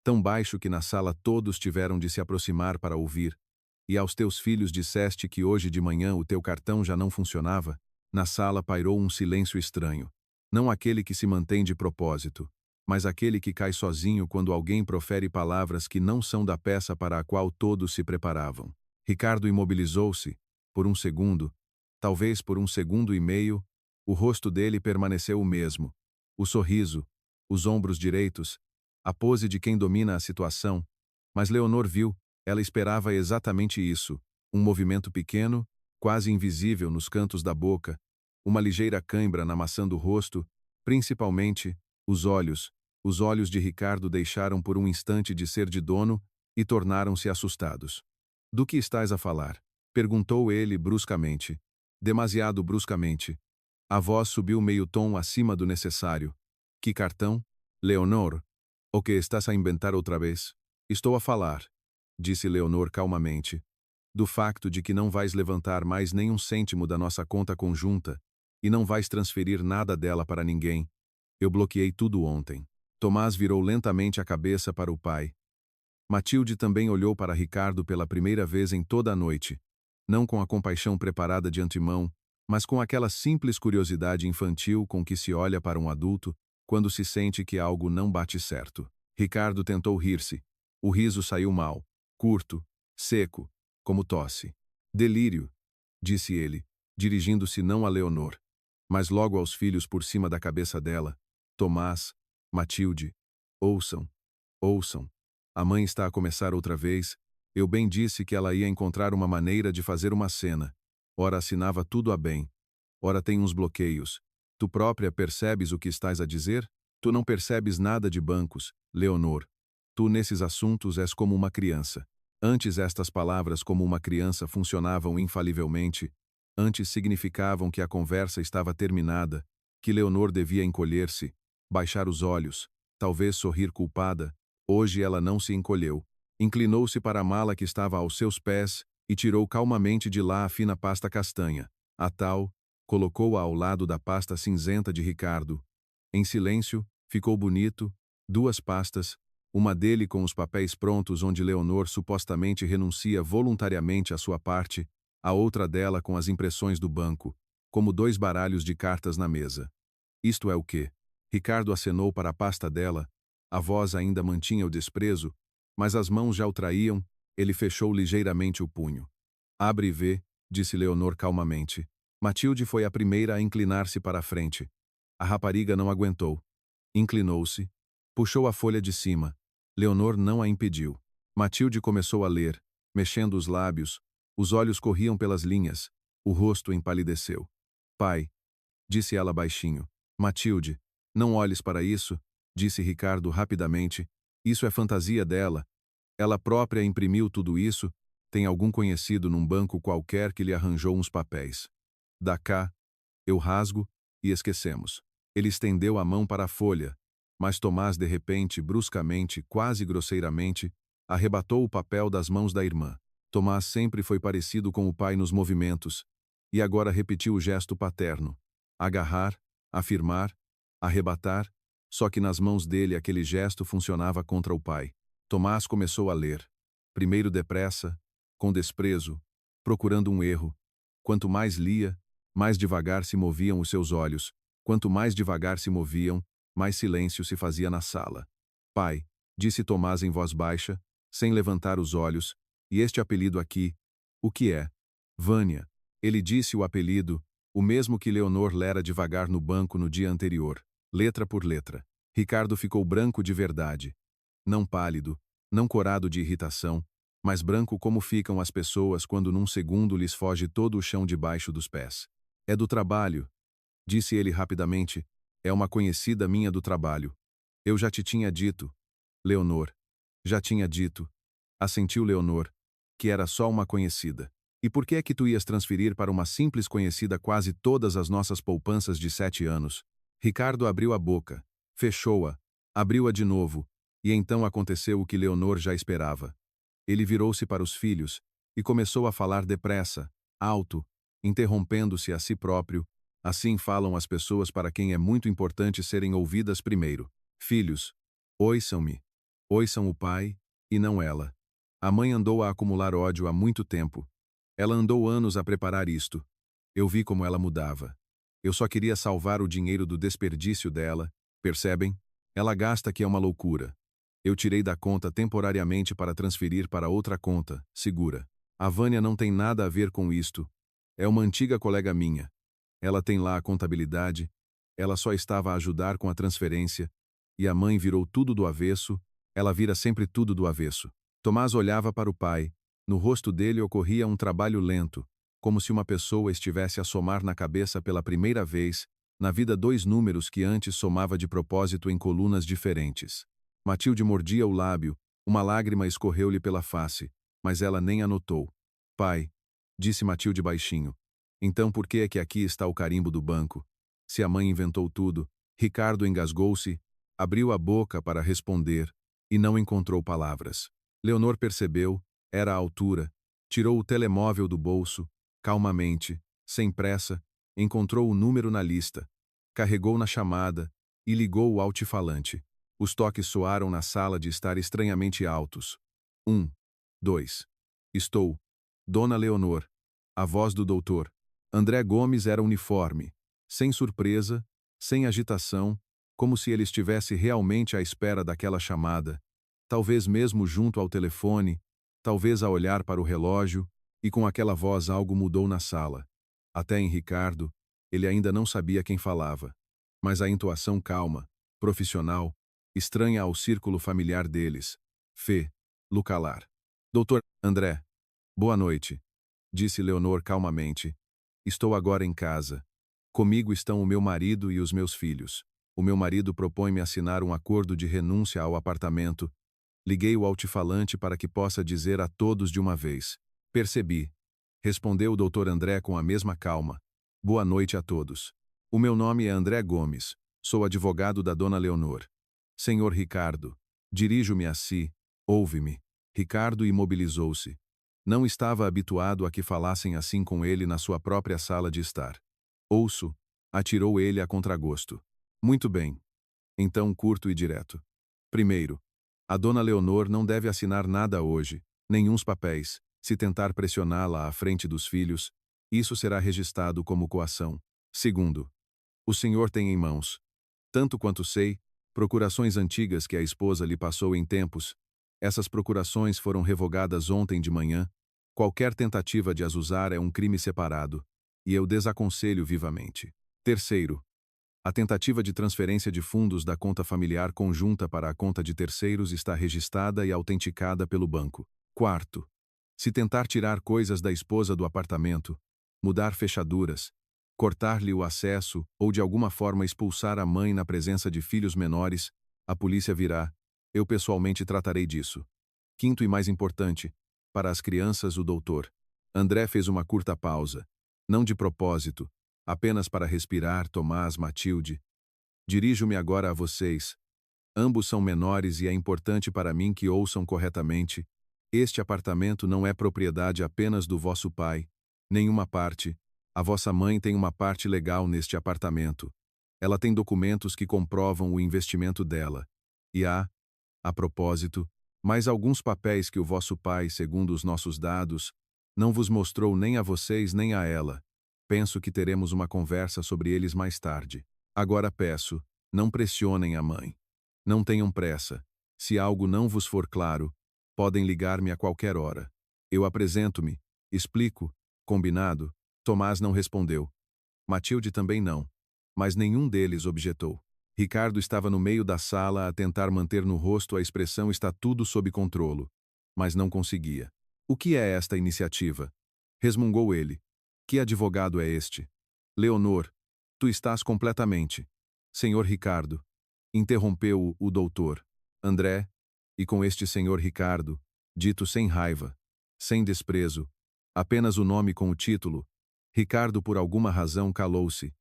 Tão baixo que na sala todos tiveram de se aproximar para ouvir. E aos teus filhos disseste que hoje de manhã o teu cartão já não funcionava? Na sala pairou um silêncio estranho. Não aquele que se mantém de propósito, mas aquele que cai sozinho quando alguém profere palavras que não são da peça para a qual todos se preparavam. Ricardo imobilizou-se, por um segundo, talvez por um segundo e meio, o rosto dele permaneceu o mesmo. O sorriso, os ombros direitos, a pose de quem domina a situação. Mas Leonor viu, ela esperava exatamente isso, um movimento pequeno, quase invisível nos cantos da boca, uma ligeira cãibra na maçã do rosto, principalmente, os olhos de Ricardo deixaram por um instante de ser de dono e tornaram-se assustados. Do que estás a falar? Perguntou ele bruscamente. Demasiado bruscamente. A voz subiu meio tom acima do necessário. Que cartão? Leonor, o que estás a inventar outra vez? Estou a falar, disse Leonor calmamente, do facto de que não vais levantar mais nem um cêntimo da nossa conta conjunta e não vais transferir nada dela para ninguém. Eu bloqueei tudo ontem. Tomás virou lentamente a cabeça para o pai. Matilde também olhou para Ricardo pela primeira vez em toda a noite, não com a compaixão preparada de antemão, mas com aquela simples curiosidade infantil com que se olha para um adulto quando se sente que algo não bate certo. Ricardo tentou rir-se. O riso saiu mal, curto, seco, como tosse. Delírio, disse ele, dirigindo-se não a Leonor, mas logo aos filhos por cima da cabeça dela. Tomás, Matilde, ouçam, ouçam. A mãe está a começar outra vez. Eu bem disse que ela ia encontrar uma maneira de fazer uma cena. Ora assinava tudo a bem. Ora tem uns bloqueios. Tu própria percebes o que estás a dizer? Tu não percebes nada de bancos, Leonor. Tu nesses assuntos és como uma criança. Antes estas palavras como uma criança funcionavam infalivelmente. Antes significavam que a conversa estava terminada, que Leonor devia encolher-se, baixar os olhos, talvez sorrir culpada. Hoje ela não se encolheu. Inclinou-se para a mala que estava aos seus pés e tirou calmamente de lá a fina pasta castanha. A tal, colocou-a ao lado da pasta cinzenta de Ricardo. Em silêncio, ficou bonito, 2 pastas, uma dele com os papéis prontos onde Leonor supostamente renuncia voluntariamente à sua parte, a outra dela com as impressões do banco, como 2 baralhos de cartas na mesa. Isto é o quê? Ricardo acenou para a pasta dela, a voz ainda mantinha o desprezo, mas as mãos já o traíam, ele fechou ligeiramente o punho. Abre e vê, disse Leonor calmamente. Matilde foi a primeira a inclinar-se para a frente. A rapariga não aguentou. Inclinou-se. Puxou a folha de cima. Leonor não a impediu. Matilde começou a ler, mexendo os lábios. Os olhos corriam pelas linhas. O rosto empalideceu. Pai, disse ela baixinho. Matilde, não olhes para isso, disse Ricardo rapidamente. Isso é fantasia dela. Ela própria imprimiu tudo isso. Tem algum conhecido num banco qualquer que lhe arranjou uns papéis. Dá cá. Eu rasgo, e esquecemos. Ele estendeu a mão para a folha, mas Tomás de repente, bruscamente, quase grosseiramente, arrebatou o papel das mãos da irmã. Tomás sempre foi parecido com o pai nos movimentos, e agora repetiu o gesto paterno. Agarrar, afirmar, arrebatar, só que nas mãos dele aquele gesto funcionava contra o pai. Tomás começou a ler. Primeiro depressa, com desprezo, procurando um erro. Quanto mais lia, mais devagar se moviam os seus olhos. Quanto mais devagar se moviam, mais silêncio se fazia na sala. Pai, disse Tomás em voz baixa, sem levantar os olhos, e este apelido aqui, o que é? Vânia. Ele disse o apelido, o mesmo que Leonor lera devagar no banco no dia anterior, letra por letra. Ricardo ficou branco de verdade. Não pálido, não corado de irritação, mas branco como ficam as pessoas quando num segundo lhes foge todo o chão debaixo dos pés. É do trabalho, disse ele rapidamente. É uma conhecida minha do trabalho. Eu já te tinha dito. Leonor. Já tinha dito. Assentiu Leonor, que era só uma conhecida. E por que é que tu ias transferir para uma simples conhecida quase todas as nossas poupanças de 7 anos? Ricardo abriu a boca, fechou-a, abriu-a de novo, e então aconteceu o que Leonor já esperava. Ele virou-se para os filhos e começou a falar depressa, alto, interrompendo-se a si próprio. Assim falam as pessoas para quem é muito importante serem ouvidas primeiro. Filhos, ouçam-me. Ouçam o pai, e não ela. A mãe andou a acumular ódio há muito tempo. Ela andou anos a preparar isto. Eu vi como ela mudava. Eu só queria salvar o dinheiro do desperdício dela, percebem? Ela gasta que é uma loucura. Eu tirei da conta temporariamente para transferir para outra conta, segura. A Vânia não tem nada a ver com isto. É uma antiga colega minha. Ela tem lá a contabilidade, ela só estava a ajudar com a transferência, e a mãe virou tudo do avesso, ela vira sempre tudo do avesso. Tomás olhava para o pai, no rosto dele ocorria um trabalho lento, como se uma pessoa estivesse a somar na cabeça pela primeira vez, na vida 2 números que antes somava de propósito em colunas diferentes. Matilde mordia o lábio, uma lágrima escorreu-lhe pela face, mas ela nem a notou. Pai, disse Matilde baixinho. Então por que é que aqui está o carimbo do banco? Se a mãe inventou tudo, Ricardo engasgou-se, abriu a boca para responder, e não encontrou palavras. Leonor percebeu, era a altura, tirou o telemóvel do bolso, calmamente, sem pressa, encontrou o número na lista, carregou na chamada e ligou o altifalante. Os toques soaram na sala de estar estranhamente altos. 1, 2. Estou. Dona Leonor. A voz do doutor. André Gomes era uniforme, sem surpresa, sem agitação, como se ele estivesse realmente à espera daquela chamada, talvez mesmo junto ao telefone, talvez a olhar para o relógio, e com aquela voz algo mudou na sala. Até em Ricardo, ele ainda não sabia quem falava, mas a entoação calma, profissional, estranha ao círculo familiar deles. Fê, Lucalar. Doutor André. Boa noite, disse Leonor calmamente. Estou agora em casa. Comigo estão o meu marido e os meus filhos. O meu marido propõe-me assinar um acordo de renúncia ao apartamento. Liguei o altifalante para que possa dizer a todos de uma vez. Percebi. Respondeu o doutor André com a mesma calma. Boa noite a todos. O meu nome é André Gomes. Sou advogado da dona Leonor. Senhor Ricardo. Dirijo-me a si. Ouve-me. Ricardo imobilizou-se. Não estava habituado a que falassem assim com ele na sua própria sala de estar. Ouço, atirou ele a contragosto. Muito bem. Então, curto e direto. Primeiro, a dona Leonor não deve assinar nada hoje, nenhuns papéis. Se tentar pressioná-la à frente dos filhos, isso será registrado como coação. Segundo, o senhor tem em mãos, tanto quanto sei, procurações antigas que a esposa lhe passou em tempos. Essas procurações foram revogadas ontem de manhã. Qualquer tentativa de as usar é um crime separado, e eu desaconselho vivamente. Terceiro, a tentativa de transferência de fundos da conta familiar conjunta para a conta de terceiros está registrada e autenticada pelo banco. Quarto, se tentar tirar coisas da esposa do apartamento, mudar fechaduras, cortar-lhe o acesso ou de alguma forma expulsar a mãe na presença de filhos menores, a polícia virá. Eu pessoalmente tratarei disso. Quinto e mais importante, para as crianças, o doutor. André fez uma curta pausa. Não de propósito, apenas para respirar. Tomás, Matilde. Dirijo-me agora a vocês. Ambos são menores e é importante para mim que ouçam corretamente. Este apartamento não é propriedade apenas do vosso pai. Nenhuma parte. A vossa mãe tem uma parte legal neste apartamento. Ela tem documentos que comprovam o investimento dela. E há, a propósito, mais alguns papéis que o vosso pai, segundo os nossos dados, não vos mostrou nem a vocês nem a ela. Penso que teremos uma conversa sobre eles mais tarde. Agora peço, não pressionem a mãe. Não tenham pressa. Se algo não vos for claro, podem ligar-me a qualquer hora. Eu apresento-me, explico, combinado. Tomás não respondeu. Matilde também não. Mas nenhum deles objetou. Ricardo estava no meio da sala a tentar manter no rosto a expressão "está tudo sob controlo", mas não conseguia. O que é esta iniciativa? Resmungou ele. Que advogado é este? Leonor, tu estás completamente. Senhor Ricardo. Interrompeu-o o doutor. André, e com este senhor Ricardo, dito sem raiva, sem desprezo, apenas o nome com o título. Ricardo por alguma razão calou-se.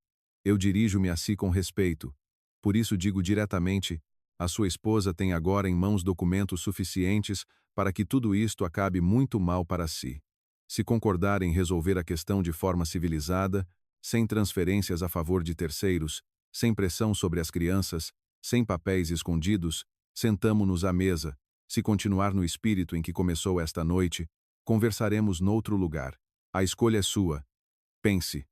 Eu dirijo-me a si com respeito. Por isso digo diretamente, a sua esposa tem agora em mãos documentos suficientes para que tudo isto acabe muito mal para si. Se concordar em resolver a questão de forma civilizada, sem transferências a favor de terceiros, sem pressão sobre as crianças, sem papéis escondidos, sentamo-nos à mesa. Se continuar no espírito em que começou esta noite, conversaremos noutro lugar. A escolha é sua. Pense.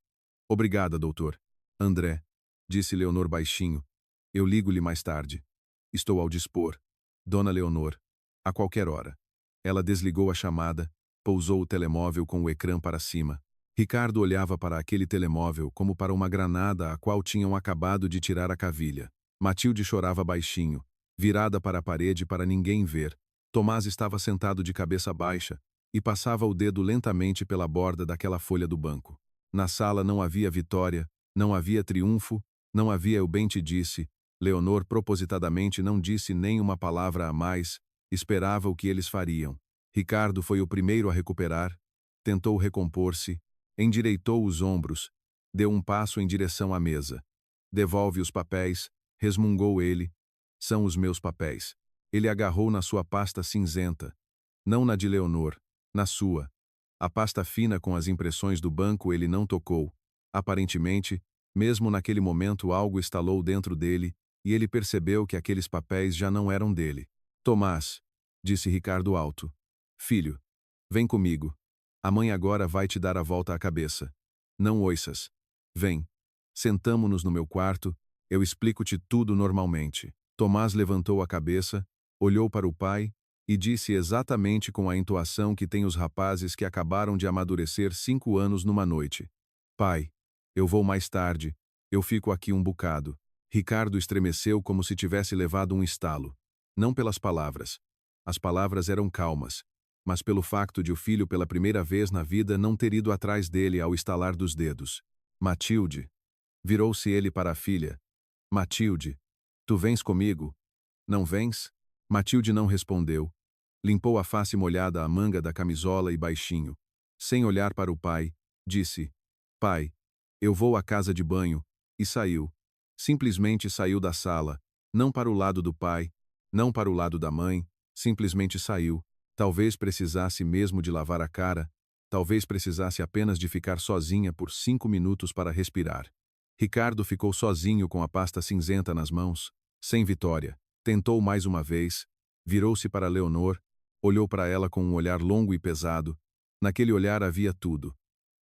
Obrigada, doutor. André, disse Leonor baixinho. Eu ligo-lhe mais tarde. Estou ao dispor. Dona Leonor. A qualquer hora. Ela desligou a chamada, pousou o telemóvel com o ecrã para cima. Ricardo olhava para aquele telemóvel como para uma granada a qual tinham acabado de tirar a cavilha. Matilde chorava baixinho, virada para a parede para ninguém ver. Tomás estava sentado de cabeça baixa e passava o dedo lentamente pela borda daquela folha do banco. Na sala não havia vitória, não havia triunfo, não havia eu bem te disse. Leonor propositadamente não disse nem uma palavra a mais, esperava o que eles fariam. Ricardo foi o primeiro a recuperar, tentou recompor-se, endireitou os ombros, deu um passo em direção à mesa. Devolve os papéis, resmungou ele. São os meus papéis. Ele agarrou na sua pasta cinzenta. Não na de Leonor, na sua. A pasta fina com as impressões do banco ele não tocou. Aparentemente, mesmo naquele momento algo estalou dentro dele, e ele percebeu que aqueles papéis já não eram dele. Tomás, disse Ricardo alto. Filho, vem comigo. A mãe agora vai te dar a volta à cabeça. Não ouças. Vem. Sentamo-nos no meu quarto, eu explico-te tudo normalmente. Tomás levantou a cabeça, olhou para o pai, e disse exatamente com a entoação que têm os rapazes que acabaram de amadurecer 5 anos numa noite. Pai, eu vou mais tarde, eu fico aqui um bocado. Ricardo estremeceu como se tivesse levado um estalo. Não pelas palavras. As palavras eram calmas, mas pelo facto de o filho pela primeira vez na vida não ter ido atrás dele ao estalar dos dedos. Matilde. Virou-se ele para a filha. Matilde, tu vens comigo? Não vens? Matilde não respondeu. Limpou a face molhada à manga da camisola e baixinho, sem olhar para o pai, disse: Pai, eu vou à casa de banho, e saiu. Simplesmente saiu da sala, não para o lado do pai, não para o lado da mãe, simplesmente saiu. Talvez precisasse mesmo de lavar a cara, talvez precisasse apenas de ficar sozinha por 5 minutos para respirar. Ricardo ficou sozinho com a pasta cinzenta nas mãos, sem vitória. Tentou mais uma vez, virou-se para Leonor, olhou para ela com um olhar longo e pesado. Naquele olhar havia tudo: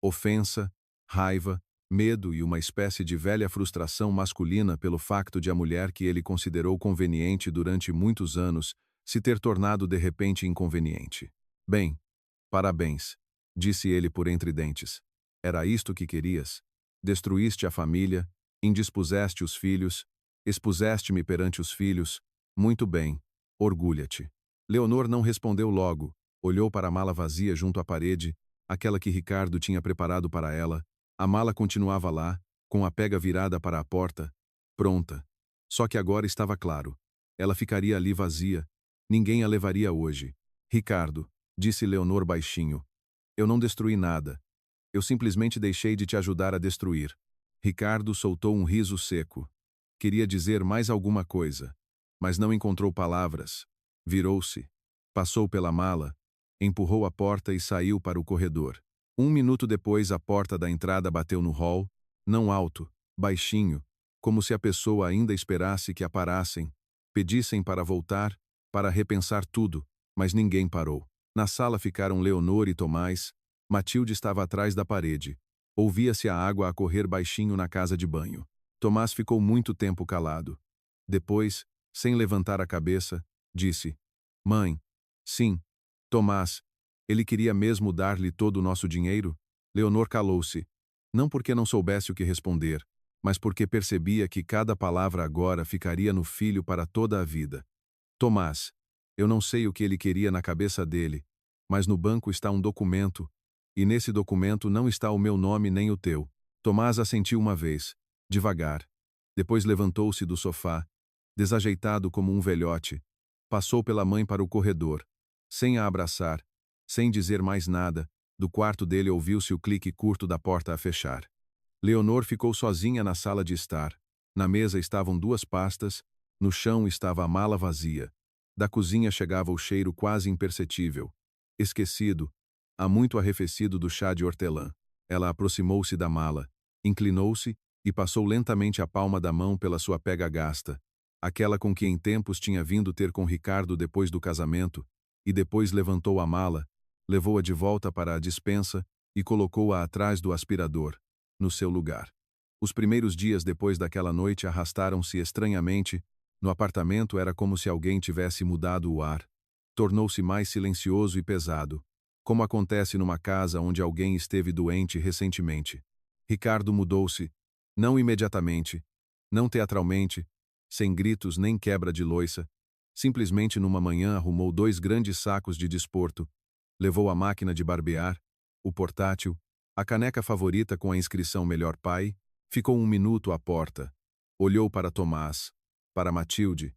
ofensa, raiva, medo e uma espécie de velha frustração masculina pelo facto de a mulher que ele considerou conveniente durante muitos anos se ter tornado de repente inconveniente. Bem, parabéns, disse ele por entre dentes. Era isto que querias? Destruíste a família, indispuseste os filhos, expuseste-me perante os filhos. Muito bem, orgulha-te. Leonor não respondeu logo, olhou para a mala vazia junto à parede, aquela que Ricardo tinha preparado para ela. A mala continuava lá, com a pega virada para a porta, pronta. Só que agora estava claro. Ela ficaria ali vazia. Ninguém a levaria hoje. Ricardo, disse Leonor baixinho, eu não destruí nada. Eu simplesmente deixei de te ajudar a destruir. Ricardo soltou um riso seco. Queria dizer mais alguma coisa, mas não encontrou palavras. Virou-se, passou pela mala, empurrou a porta e saiu para o corredor. 1 minuto depois, a porta da entrada bateu no hall, não alto, baixinho, como se a pessoa ainda esperasse que a parassem, pedissem para voltar, para repensar tudo, mas ninguém parou. Na sala ficaram Leonor e Tomás. Matilde estava atrás da parede. Ouvia-se a água a correr baixinho na casa de banho. Tomás ficou muito tempo calado. Depois, sem levantar a cabeça, disse: Mãe. Sim. Tomás. Ele queria mesmo dar-lhe todo o nosso dinheiro? Leonor calou-se. Não porque não soubesse o que responder, mas porque percebia que cada palavra agora ficaria no filho para toda a vida. Tomás. Eu não sei o que ele queria na cabeça dele, mas no banco está um documento, e nesse documento não está o meu nome nem o teu. Tomás assentiu uma vez, devagar. Depois levantou-se do sofá, desajeitado como um velhote. Passou pela mãe para o corredor. Sem a abraçar, sem dizer mais nada, do quarto dele ouviu-se o clique curto da porta a fechar. Leonor ficou sozinha na sala de estar. Na mesa estavam 2 pastas, no chão estava a mala vazia. Da cozinha chegava o cheiro quase imperceptível. Esquecido, há muito arrefecido do chá de hortelã. Ela aproximou-se da mala, inclinou-se e passou lentamente a palma da mão pela sua pega gasta, aquela com que em tempos tinha vindo ter com Ricardo depois do casamento, e depois levantou a mala, levou-a de volta para a despensa e colocou-a atrás do aspirador, no seu lugar. Os primeiros dias depois daquela noite arrastaram-se estranhamente. No apartamento era como se alguém tivesse mudado o ar. Tornou-se mais silencioso e pesado, como acontece numa casa onde alguém esteve doente recentemente. Ricardo mudou-se, não imediatamente, não teatralmente, sem gritos nem quebra de loiça. Simplesmente numa manhã arrumou 2 grandes sacos de desporto, levou a máquina de barbear, o portátil, a caneca favorita com a inscrição Melhor Pai, ficou 1 minuto à porta, olhou para Tomás, para Matilde,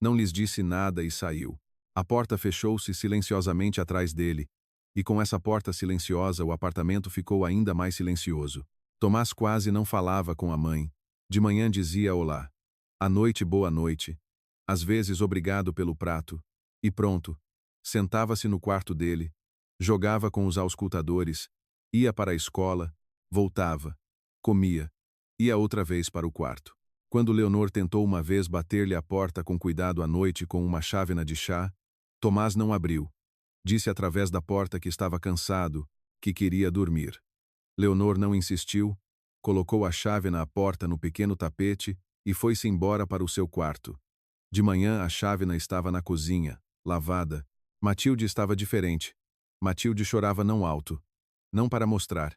não lhes disse nada e saiu. A porta fechou-se silenciosamente atrás dele, e com essa porta silenciosa o apartamento ficou ainda mais silencioso. Tomás quase não falava com a mãe. De manhã dizia olá. À noite, boa noite. Às vezes obrigado pelo prato. E pronto. Sentava-se no quarto dele, jogava com os auscultadores, ia para a escola, voltava, comia, ia outra vez para o quarto. Quando Leonor tentou uma vez bater-lhe a porta com cuidado à noite com uma chávena de chá, Tomás não abriu. Disse através da porta que estava cansado, que queria dormir. Leonor não insistiu, colocou a chávena à porta no pequeno tapete e foi-se embora para o seu quarto. De manhã a chávena estava na cozinha, lavada. Matilde estava diferente. Matilde chorava não alto, não para mostrar,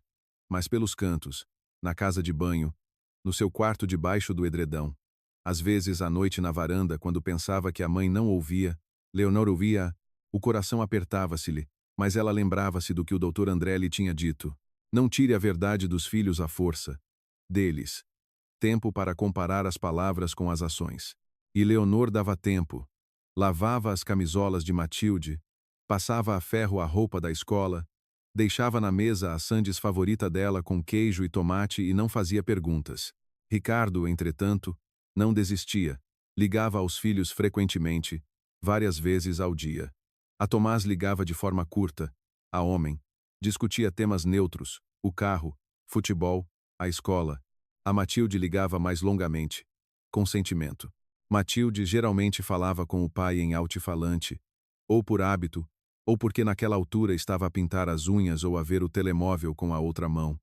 mas pelos cantos, na casa de banho, no seu quarto debaixo do edredão. Às vezes à noite na varanda, quando pensava que a mãe não ouvia, Leonor ouvia, o coração apertava-se-lhe, mas ela lembrava-se do que o Dr. André lhe tinha dito. Não tire a verdade dos filhos à força. Deles. Tempo para comparar as palavras com as ações. E Leonor dava tempo. Lavava as camisolas de Matilde, passava a ferro a roupa da escola, deixava na mesa a sandes favorita dela com queijo e tomate e não fazia perguntas. Ricardo, entretanto, não desistia. Ligava aos filhos frequentemente, várias vezes ao dia. A Tomás ligava de forma curta, a homem. Discutia temas neutros, o carro, futebol, a escola. A Matilde ligava mais longamente, com sentimento. Matilde geralmente falava com o pai em altifalante, ou por hábito, ou porque naquela altura estava a pintar as unhas ou a ver o telemóvel com a outra mão.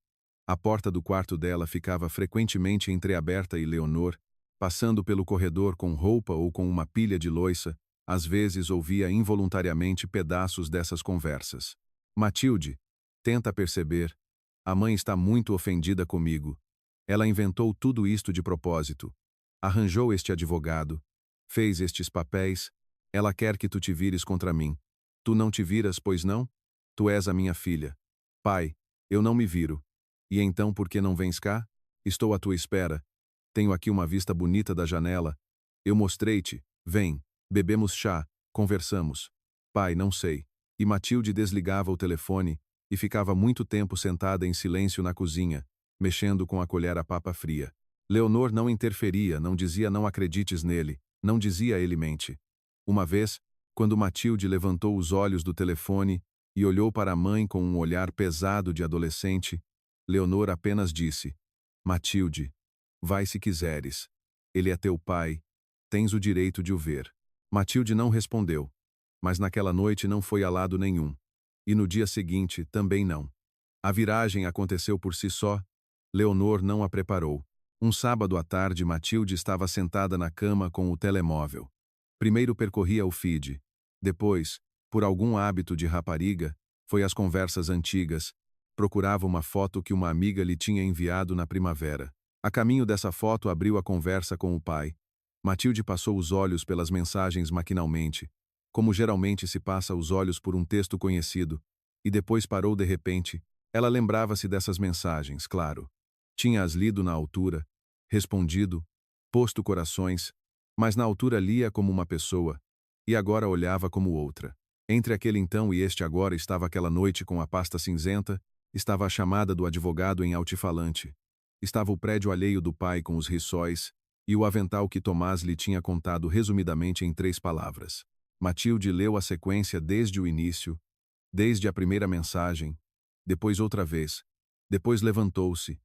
A porta do quarto dela ficava frequentemente entreaberta e Leonor, passando pelo corredor com roupa ou com uma pilha de louça, às vezes ouvia involuntariamente pedaços dessas conversas. Matilde, tenta perceber. A mãe está muito ofendida comigo. Ela inventou tudo isto de propósito. Arranjou este advogado. Fez estes papéis. Ela quer que tu te vires contra mim. Tu não te viras, pois não? Tu és a minha filha. Pai, eu não me viro. E então por que não vens cá? Estou à tua espera. Tenho aqui uma vista bonita da janela. Eu mostrei-te. Vem, bebemos chá, conversamos. Pai, não sei. E Matilde desligava o telefone e ficava muito tempo sentada em silêncio na cozinha, mexendo com a colher a papa fria. Leonor não interferia, não dizia não acredites nele, não dizia ele mente. Uma vez, quando Matilde levantou os olhos do telefone e olhou para a mãe com um olhar pesado de adolescente, Leonor apenas disse: Matilde, vai se quiseres. Ele é teu pai. Tens o direito de o ver. Matilde não respondeu. Mas naquela noite não foi a lado nenhum. E no dia seguinte, também não. A viragem aconteceu por si só. Leonor não a preparou. Um sábado à tarde, Matilde estava sentada na cama com o telemóvel. Primeiro percorria o feed. Depois, por algum hábito de rapariga, foi às conversas antigas. Procurava uma foto que uma amiga lhe tinha enviado na primavera. A caminho dessa foto abriu a conversa com o pai. Matilde passou os olhos pelas mensagens maquinalmente, como geralmente se passa os olhos por um texto conhecido, e depois parou de repente. Ela lembrava-se dessas mensagens, claro. Tinha-as lido na altura, respondido, posto corações, mas na altura lia como uma pessoa, e agora olhava como outra. Entre aquele então e este agora estava aquela noite com a pasta cinzenta, estava a chamada do advogado em altifalante. Estava o prédio alheio do pai com os riçóis, e o avental que Tomás lhe tinha contado resumidamente em 3 palavras. Matilde leu a sequência desde o início, desde a primeira mensagem, depois outra vez, depois levantou-se,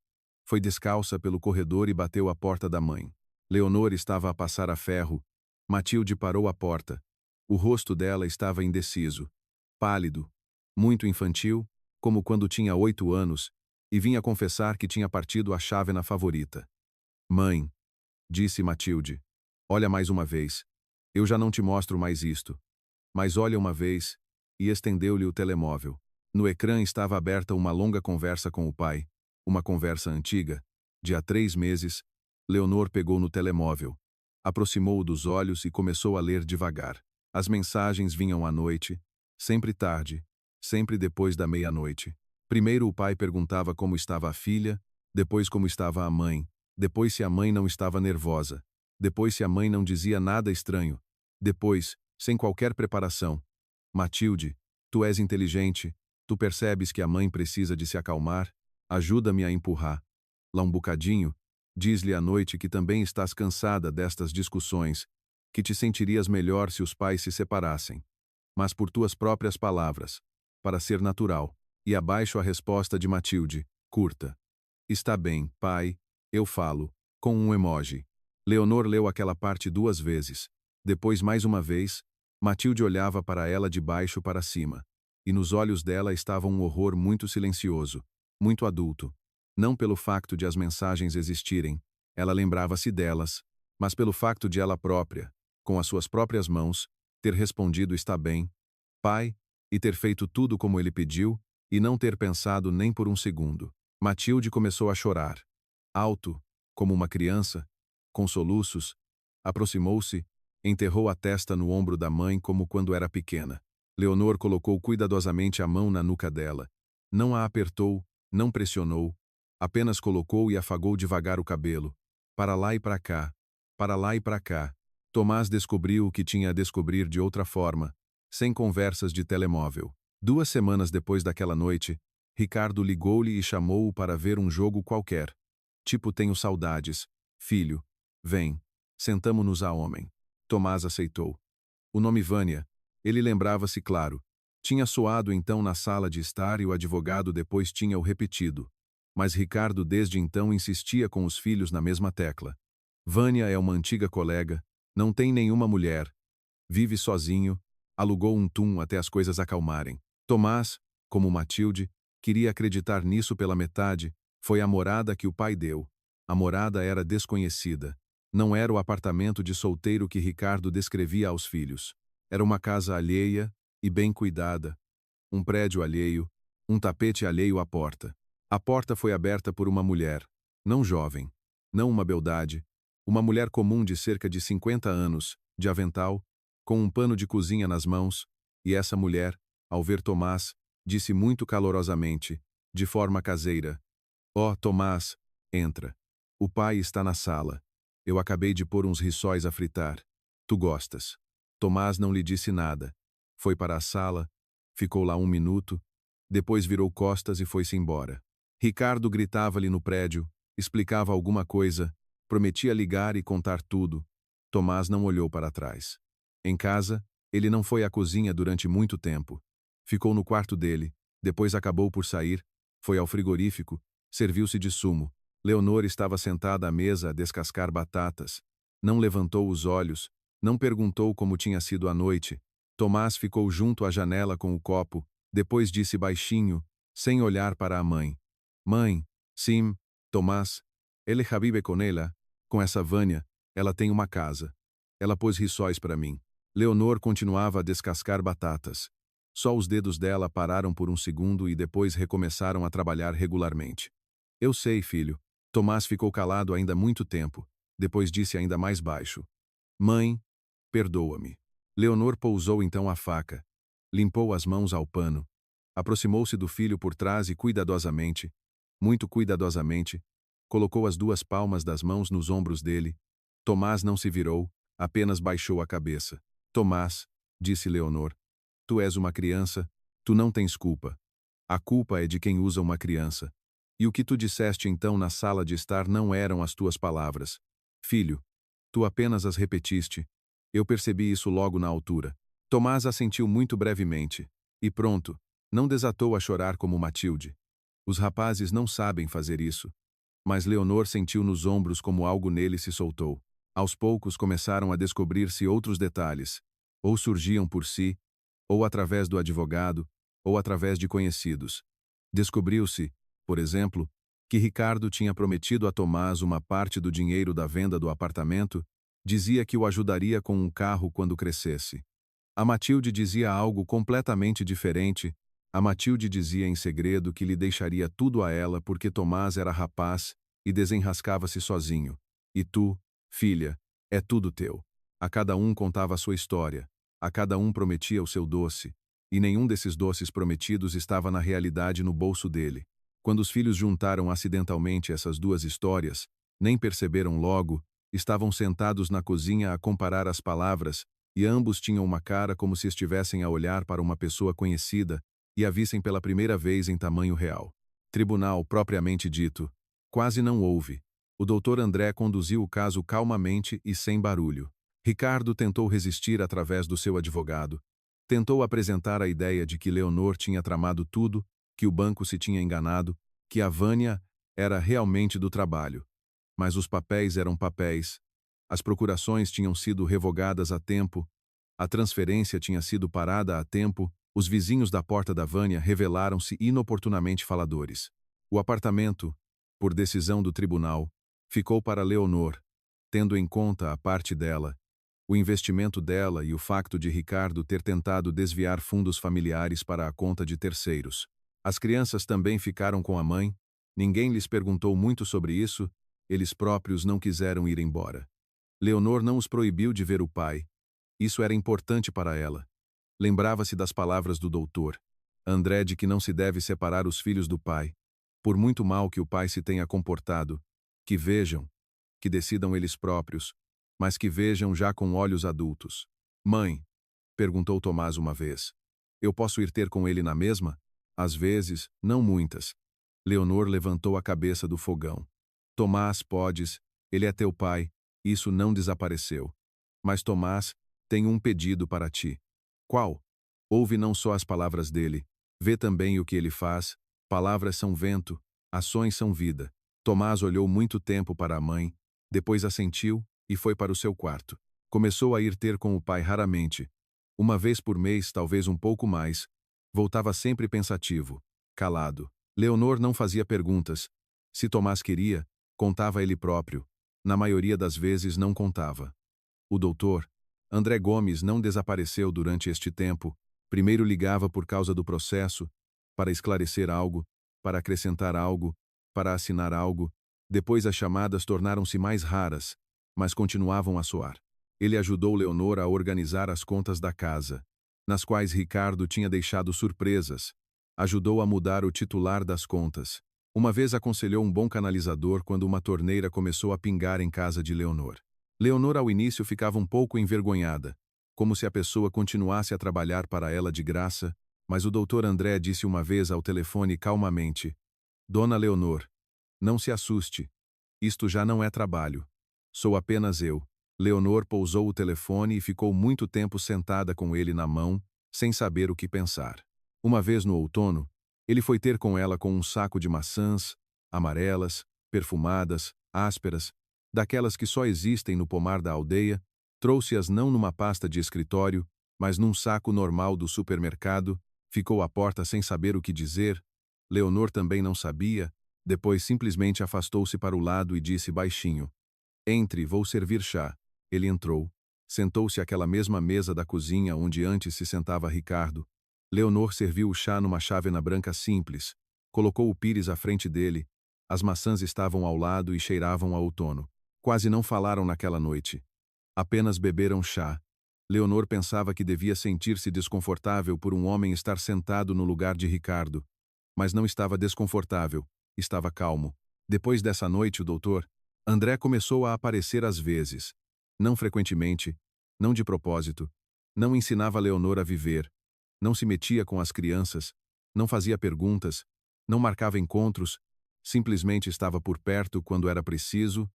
foi descalça pelo corredor e bateu à porta da mãe. Leonor estava a passar a ferro. Matilde parou à porta. O rosto dela estava indeciso, pálido, muito infantil, como quando tinha 8 anos, e vinha confessar que tinha partido a chávena favorita. Mãe, disse Matilde, olha mais uma vez. Eu já não te mostro mais isto. Mas olha uma vez, e estendeu-lhe o telemóvel. No ecrã estava aberta uma longa conversa com o pai, uma conversa antiga, de há 3 meses. Leonor pegou no telemóvel, aproximou-o dos olhos e começou a ler devagar. As mensagens vinham à noite, sempre tarde, sempre depois da meia-noite. Primeiro o pai perguntava como estava a filha, depois como estava a mãe, depois se a mãe não estava nervosa, depois se a mãe não dizia nada estranho, depois, sem qualquer preparação: Matilde, tu és inteligente, tu percebes que a mãe precisa de se acalmar, ajuda-me a empurrar. Lá um bocadinho, diz-lhe à noite que também estás cansada destas discussões, que te sentirias melhor se os pais se separassem. Mas por tuas próprias palavras, para ser natural. E abaixo a resposta de Matilde, curta. Está bem, pai, eu falo, com um emoji. Leonor leu aquela parte 2 vezes. Depois mais uma vez, Matilde olhava para ela de baixo para cima. E nos olhos dela estava um horror muito silencioso, muito adulto. Não pelo facto de as mensagens existirem, ela lembrava-se delas, mas pelo facto de ela própria, com as suas próprias mãos, ter respondido está bem, pai, e ter feito tudo como ele pediu, e não ter pensado nem por um segundo. Matilde começou a chorar. Alto, como uma criança, com soluços, aproximou-se, enterrou a testa no ombro da mãe como quando era pequena. Leonor colocou cuidadosamente a mão na nuca dela. Não a apertou, não pressionou, apenas colocou e afagou devagar o cabelo. Para lá e para cá, para lá e para cá. Tomás descobriu o que tinha a descobrir de outra forma, sem conversas de telemóvel. 2 semanas depois daquela noite, Ricardo ligou-lhe e chamou-o para ver um jogo qualquer. Tipo, tenho saudades. Filho, vem, sentamo-nos a homem. Tomás aceitou. O nome Vânia, ele lembrava-se claro. Tinha soado então na sala de estar e o advogado depois tinha o repetido. Mas Ricardo desde então insistia com os filhos na mesma tecla. Vânia é uma antiga colega, não tem nenhuma mulher, vive sozinho, alugou um tum até as coisas acalmarem. Tomás, como Matilde, queria acreditar nisso pela metade, foi a morada que o pai deu. A morada era desconhecida. Não era o apartamento de solteiro que Ricardo descrevia aos filhos. Era uma casa alheia e bem cuidada. Um prédio alheio, um tapete alheio à porta. A porta foi aberta por uma mulher, não jovem, não uma beldade, uma mulher comum de cerca de 50 anos, de avental, com um pano de cozinha nas mãos, e essa mulher, ao ver Tomás, disse muito calorosamente, de forma caseira: "Ó, Tomás, entra. O pai está na sala. Eu acabei de pôr uns rissóis a fritar. Tu gostas." Tomás não lhe disse nada. Foi para a sala, ficou lá um minuto, depois virou costas e foi-se embora. Ricardo gritava-lhe no prédio, explicava alguma coisa, prometia ligar e contar tudo. Tomás não olhou para trás. Em casa, ele não foi à cozinha durante muito tempo. Ficou no quarto dele, depois acabou por sair, foi ao frigorífico, serviu-se de sumo. Leonor estava sentada à mesa a descascar batatas. Não levantou os olhos, não perguntou como tinha sido a noite. Tomás ficou junto à janela com o copo, depois disse baixinho, sem olhar para a mãe: "Mãe, sim, Tomás, ele vive com ela, com essa Vânia, ela tem uma casa. Ela pôs rissóis para mim." Leonor continuava a descascar batatas. Só os dedos dela pararam por um segundo e depois recomeçaram a trabalhar regularmente. "Eu sei, filho." Tomás ficou calado ainda muito tempo. Depois disse ainda mais baixo: "Mãe, perdoa-me." Leonor pousou então a faca. Limpou as mãos ao pano. Aproximou-se do filho por trás e cuidadosamente, muito cuidadosamente, colocou as duas palmas das mãos nos ombros dele. Tomás não se virou, apenas baixou a cabeça. "Tomás", disse Leonor, "tu és uma criança, tu não tens culpa. A culpa é de quem usa uma criança. E o que tu disseste então na sala de estar não eram as tuas palavras. Filho, tu apenas as repetiste. Eu percebi isso logo na altura." Tomás assentiu muito brevemente. E pronto, não desatou a chorar como Matilde. Os rapazes não sabem fazer isso. Mas Leonor sentiu nos ombros como algo nele se soltou. Aos poucos começaram a descobrir-se outros detalhes. Ou surgiam por si, ou através do advogado, ou através de conhecidos. Descobriu-se, por exemplo, que Ricardo tinha prometido a Tomás uma parte do dinheiro da venda do apartamento, dizia que o ajudaria com um carro quando crescesse. A Matilde dizia algo completamente diferente. A Matilde dizia em segredo que lhe deixaria tudo a ela porque Tomás era rapaz e desenrascava-se sozinho. E tu, filha, é tudo teu. A cada um contava a sua história, a cada um prometia o seu doce, e nenhum desses doces prometidos estava na realidade no bolso dele. Quando os filhos juntaram acidentalmente essas duas histórias, nem perceberam logo, estavam sentados na cozinha a comparar as palavras, e ambos tinham uma cara como se estivessem a olhar para uma pessoa conhecida e a vissem pela primeira vez em tamanho real. Tribunal, propriamente dito, quase não houve. O doutor André conduziu o caso calmamente e sem barulho. Ricardo tentou resistir através do seu advogado. Tentou apresentar a ideia de que Leonor tinha tramado tudo, que o banco se tinha enganado, que a Vânia era realmente do trabalho. Mas os papéis eram papéis. As procurações tinham sido revogadas a tempo, a transferência tinha sido parada a tempo, os vizinhos da porta da Vânia revelaram-se inoportunamente faladores. O apartamento, por decisão do tribunal, ficou para Leonor, tendo em conta a parte dela, o investimento dela e o facto de Ricardo ter tentado desviar fundos familiares para a conta de terceiros. As crianças também ficaram com a mãe, ninguém lhes perguntou muito sobre isso, eles próprios não quiseram ir embora. Leonor não os proibiu de ver o pai. Isso era importante para ela. Lembrava-se das palavras do doutor André de que não se deve separar os filhos do pai, por muito mal que o pai se tenha comportado, que vejam, que decidam eles próprios, mas que vejam já com olhos adultos. "Mãe", perguntou Tomás uma vez, "eu posso ir ter com ele na mesma?" "Às vezes, não muitas." Leonor levantou a cabeça do fogão. "Tomás, podes, ele é teu pai, isso não desapareceu. Mas Tomás, tenho um pedido para ti." "Qual?" "Ouve não só as palavras dele, vê também o que ele faz. Palavras são vento, Ações são vida. Tomás olhou muito tempo para a mãe, depois assentiu e foi para o seu quarto. Começou a ir ter com o pai raramente. Uma vez por mês, talvez um pouco mais. Voltava sempre pensativo, calado. Leonor não fazia perguntas. Se Tomás queria, contava ele próprio. Na maioria das vezes não contava. O doutor, André Gomes, não desapareceu durante este tempo. Primeiro ligava por causa do processo, para esclarecer algo, para acrescentar algo, para assinar algo. Depois as chamadas tornaram-se mais raras, mas continuavam a soar. Ele ajudou Leonor a organizar as contas da casa, nas quais Ricardo tinha deixado surpresas. Ajudou a mudar o titular das contas. Uma vez aconselhou um bom canalizador quando uma torneira começou a pingar em casa de Leonor. Leonor ao início ficava um pouco envergonhada, como se a pessoa continuasse a trabalhar para ela de graça, mas o doutor André disse uma vez ao telefone calmamente: Dona Leonor, não se assuste. Isto já não é trabalho. Sou apenas eu. Leonor pousou o telefone e ficou muito tempo sentada com ele na mão, sem saber o que pensar. Uma vez no outono, ele foi ter com ela com um saco de maçãs, amarelas, perfumadas, ásperas, daquelas que só existem no pomar da aldeia, trouxe-as não numa pasta de escritório, mas num saco normal do supermercado, ficou à porta sem saber o que dizer. Leonor também não sabia, depois simplesmente afastou-se para o lado e disse baixinho: Entre, vou servir chá. Ele entrou. Sentou-se àquela mesma mesa da cozinha onde antes se sentava Ricardo. Leonor serviu o chá numa chávena branca simples. Colocou o pires à frente dele. As maçãs estavam ao lado e cheiravam a outono. Quase não falaram naquela noite. Apenas beberam chá. Leonor pensava que devia sentir-se desconfortável por um homem estar sentado no lugar de Ricardo. Mas não estava desconfortável. Estava calmo. Depois dessa noite, o doutor André começou a aparecer às vezes. Não frequentemente, não de propósito. Não ensinava Leonor a viver. Não se metia com as crianças. Não fazia perguntas. Não marcava encontros. Simplesmente estava por perto quando era preciso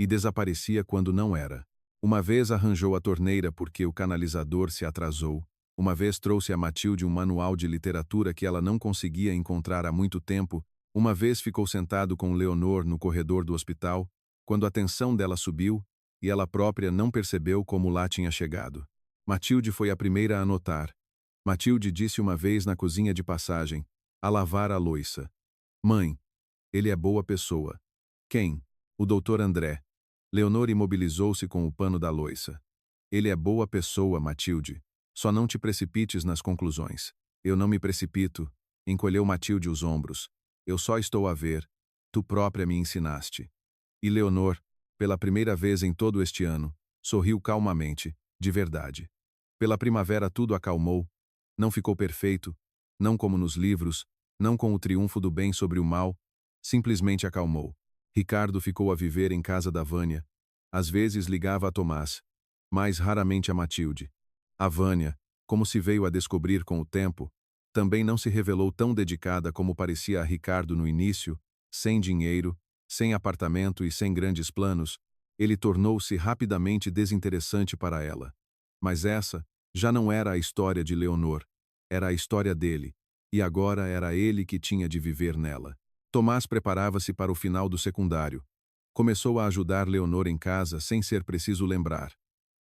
e desaparecia quando não era. Uma vez arranjou a torneira porque o canalizador se atrasou. Uma vez trouxe a Matilde um manual de literatura que ela não conseguia encontrar há muito tempo. Uma vez ficou sentado com Leonor no corredor do hospital, quando a tensão dela subiu, e ela própria não percebeu como lá tinha chegado. Matilde foi a primeira a notar. Matilde disse uma vez na cozinha de passagem, a lavar a louça: Mãe, ele é boa pessoa. Quem? O doutor André. Leonor imobilizou-se com o pano da louça. Ele é boa pessoa, Matilde. Só não te precipites nas conclusões. Eu não me precipito. Encolheu Matilde os ombros. Eu só estou a ver. Tu própria me ensinaste. E Leonor, pela primeira vez em todo este ano, sorriu calmamente, de verdade. Pela primavera tudo acalmou. Não ficou perfeito, não como nos livros, não com o triunfo do bem sobre o mal, simplesmente acalmou. Ricardo ficou a viver em casa da Vânia. Às vezes ligava a Tomás, mais raramente a Matilde. A Vânia, como se veio a descobrir com o tempo, também não se revelou tão dedicada como parecia a Ricardo no início, sem dinheiro, sem apartamento e sem grandes planos. Ele tornou-se rapidamente desinteressante para ela. Mas essa já não era a história de Leonor, era a história dele, e agora era ele que tinha de viver nela. Tomás preparava-se para o final do secundário. Começou a ajudar Leonor em casa sem ser preciso lembrar.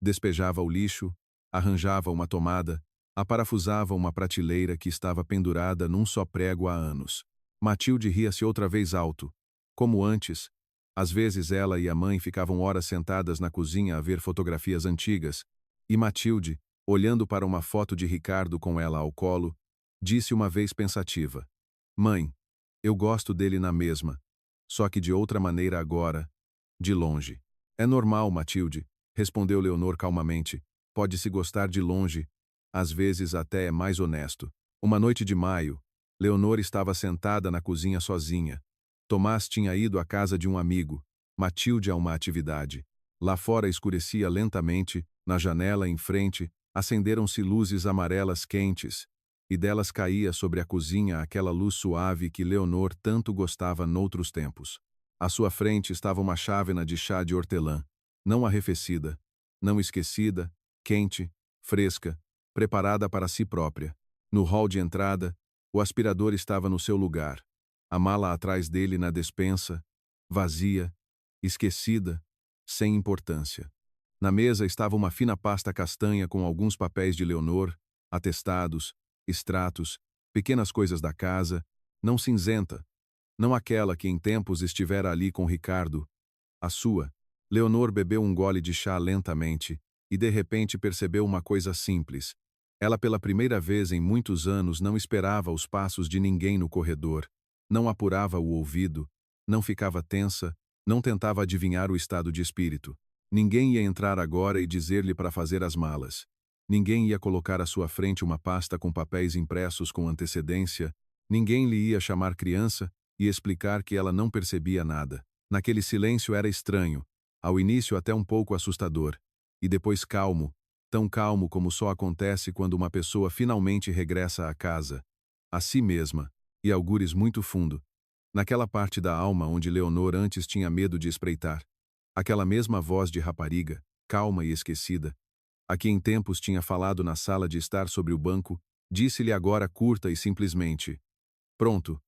Despejava o lixo, arranjava uma tomada, aparafusava uma prateleira que estava pendurada num só prego há anos. Matilde ria-se outra vez alto. Como antes, às vezes ela e a mãe ficavam horas sentadas na cozinha a ver fotografias antigas, e Matilde, olhando para uma foto de Ricardo com ela ao colo, disse uma vez pensativa: Mãe, eu gosto dele na mesma, só que de outra maneira agora, de longe. É normal, Matilde, respondeu Leonor calmamente. Pode-se gostar de longe, às vezes até é mais honesto. Uma noite de maio, Leonor estava sentada na cozinha sozinha. Tomás tinha ido à casa de um amigo, Matilde a uma atividade. Lá fora escurecia lentamente, na janela em frente, acenderam-se luzes amarelas quentes, e delas caía sobre a cozinha aquela luz suave que Leonor tanto gostava noutros tempos. À sua frente estava uma chávena de chá de hortelã, não arrefecida, não esquecida, quente, fresca, preparada para si própria. No hall de entrada, o aspirador estava no seu lugar. a mala atrás dele na despensa, vazia, esquecida, sem importância. Na mesa estava uma fina pasta castanha com alguns papéis de Leonor, atestados, extratos, pequenas coisas da casa, não cinzenta, não aquela que em tempos estivera ali com Ricardo, a sua. Leonor bebeu um gole de chá lentamente e de repente percebeu uma coisa simples. Ela pela primeira vez em muitos anos não esperava os passos de ninguém no corredor, não apurava o ouvido, não ficava tensa, não tentava adivinhar o estado de espírito. Ninguém ia entrar agora e dizer-lhe para fazer as malas. Ninguém ia colocar à sua frente uma pasta com papéis impressos com antecedência, ninguém lhe ia chamar criança e explicar que ela não percebia nada. Naquele silêncio era estranho, ao início até um pouco assustador, e depois calmo, tão calmo como só acontece quando uma pessoa finalmente regressa à casa, a si mesma, e algures muito fundo, naquela parte da alma onde Leonor antes tinha medo de espreitar. Aquela mesma voz de rapariga, calma e esquecida, a que em tempos tinha falado na sala de estar sobre o banco, disse-lhe agora curta e simplesmente: "Pronto,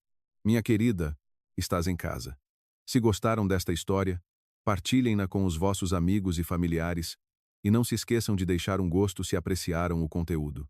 minha querida, estás em casa." Se gostaram desta história, partilhem-na com os vossos amigos e familiares, e não se esqueçam de deixar um gosto se apreciaram o conteúdo.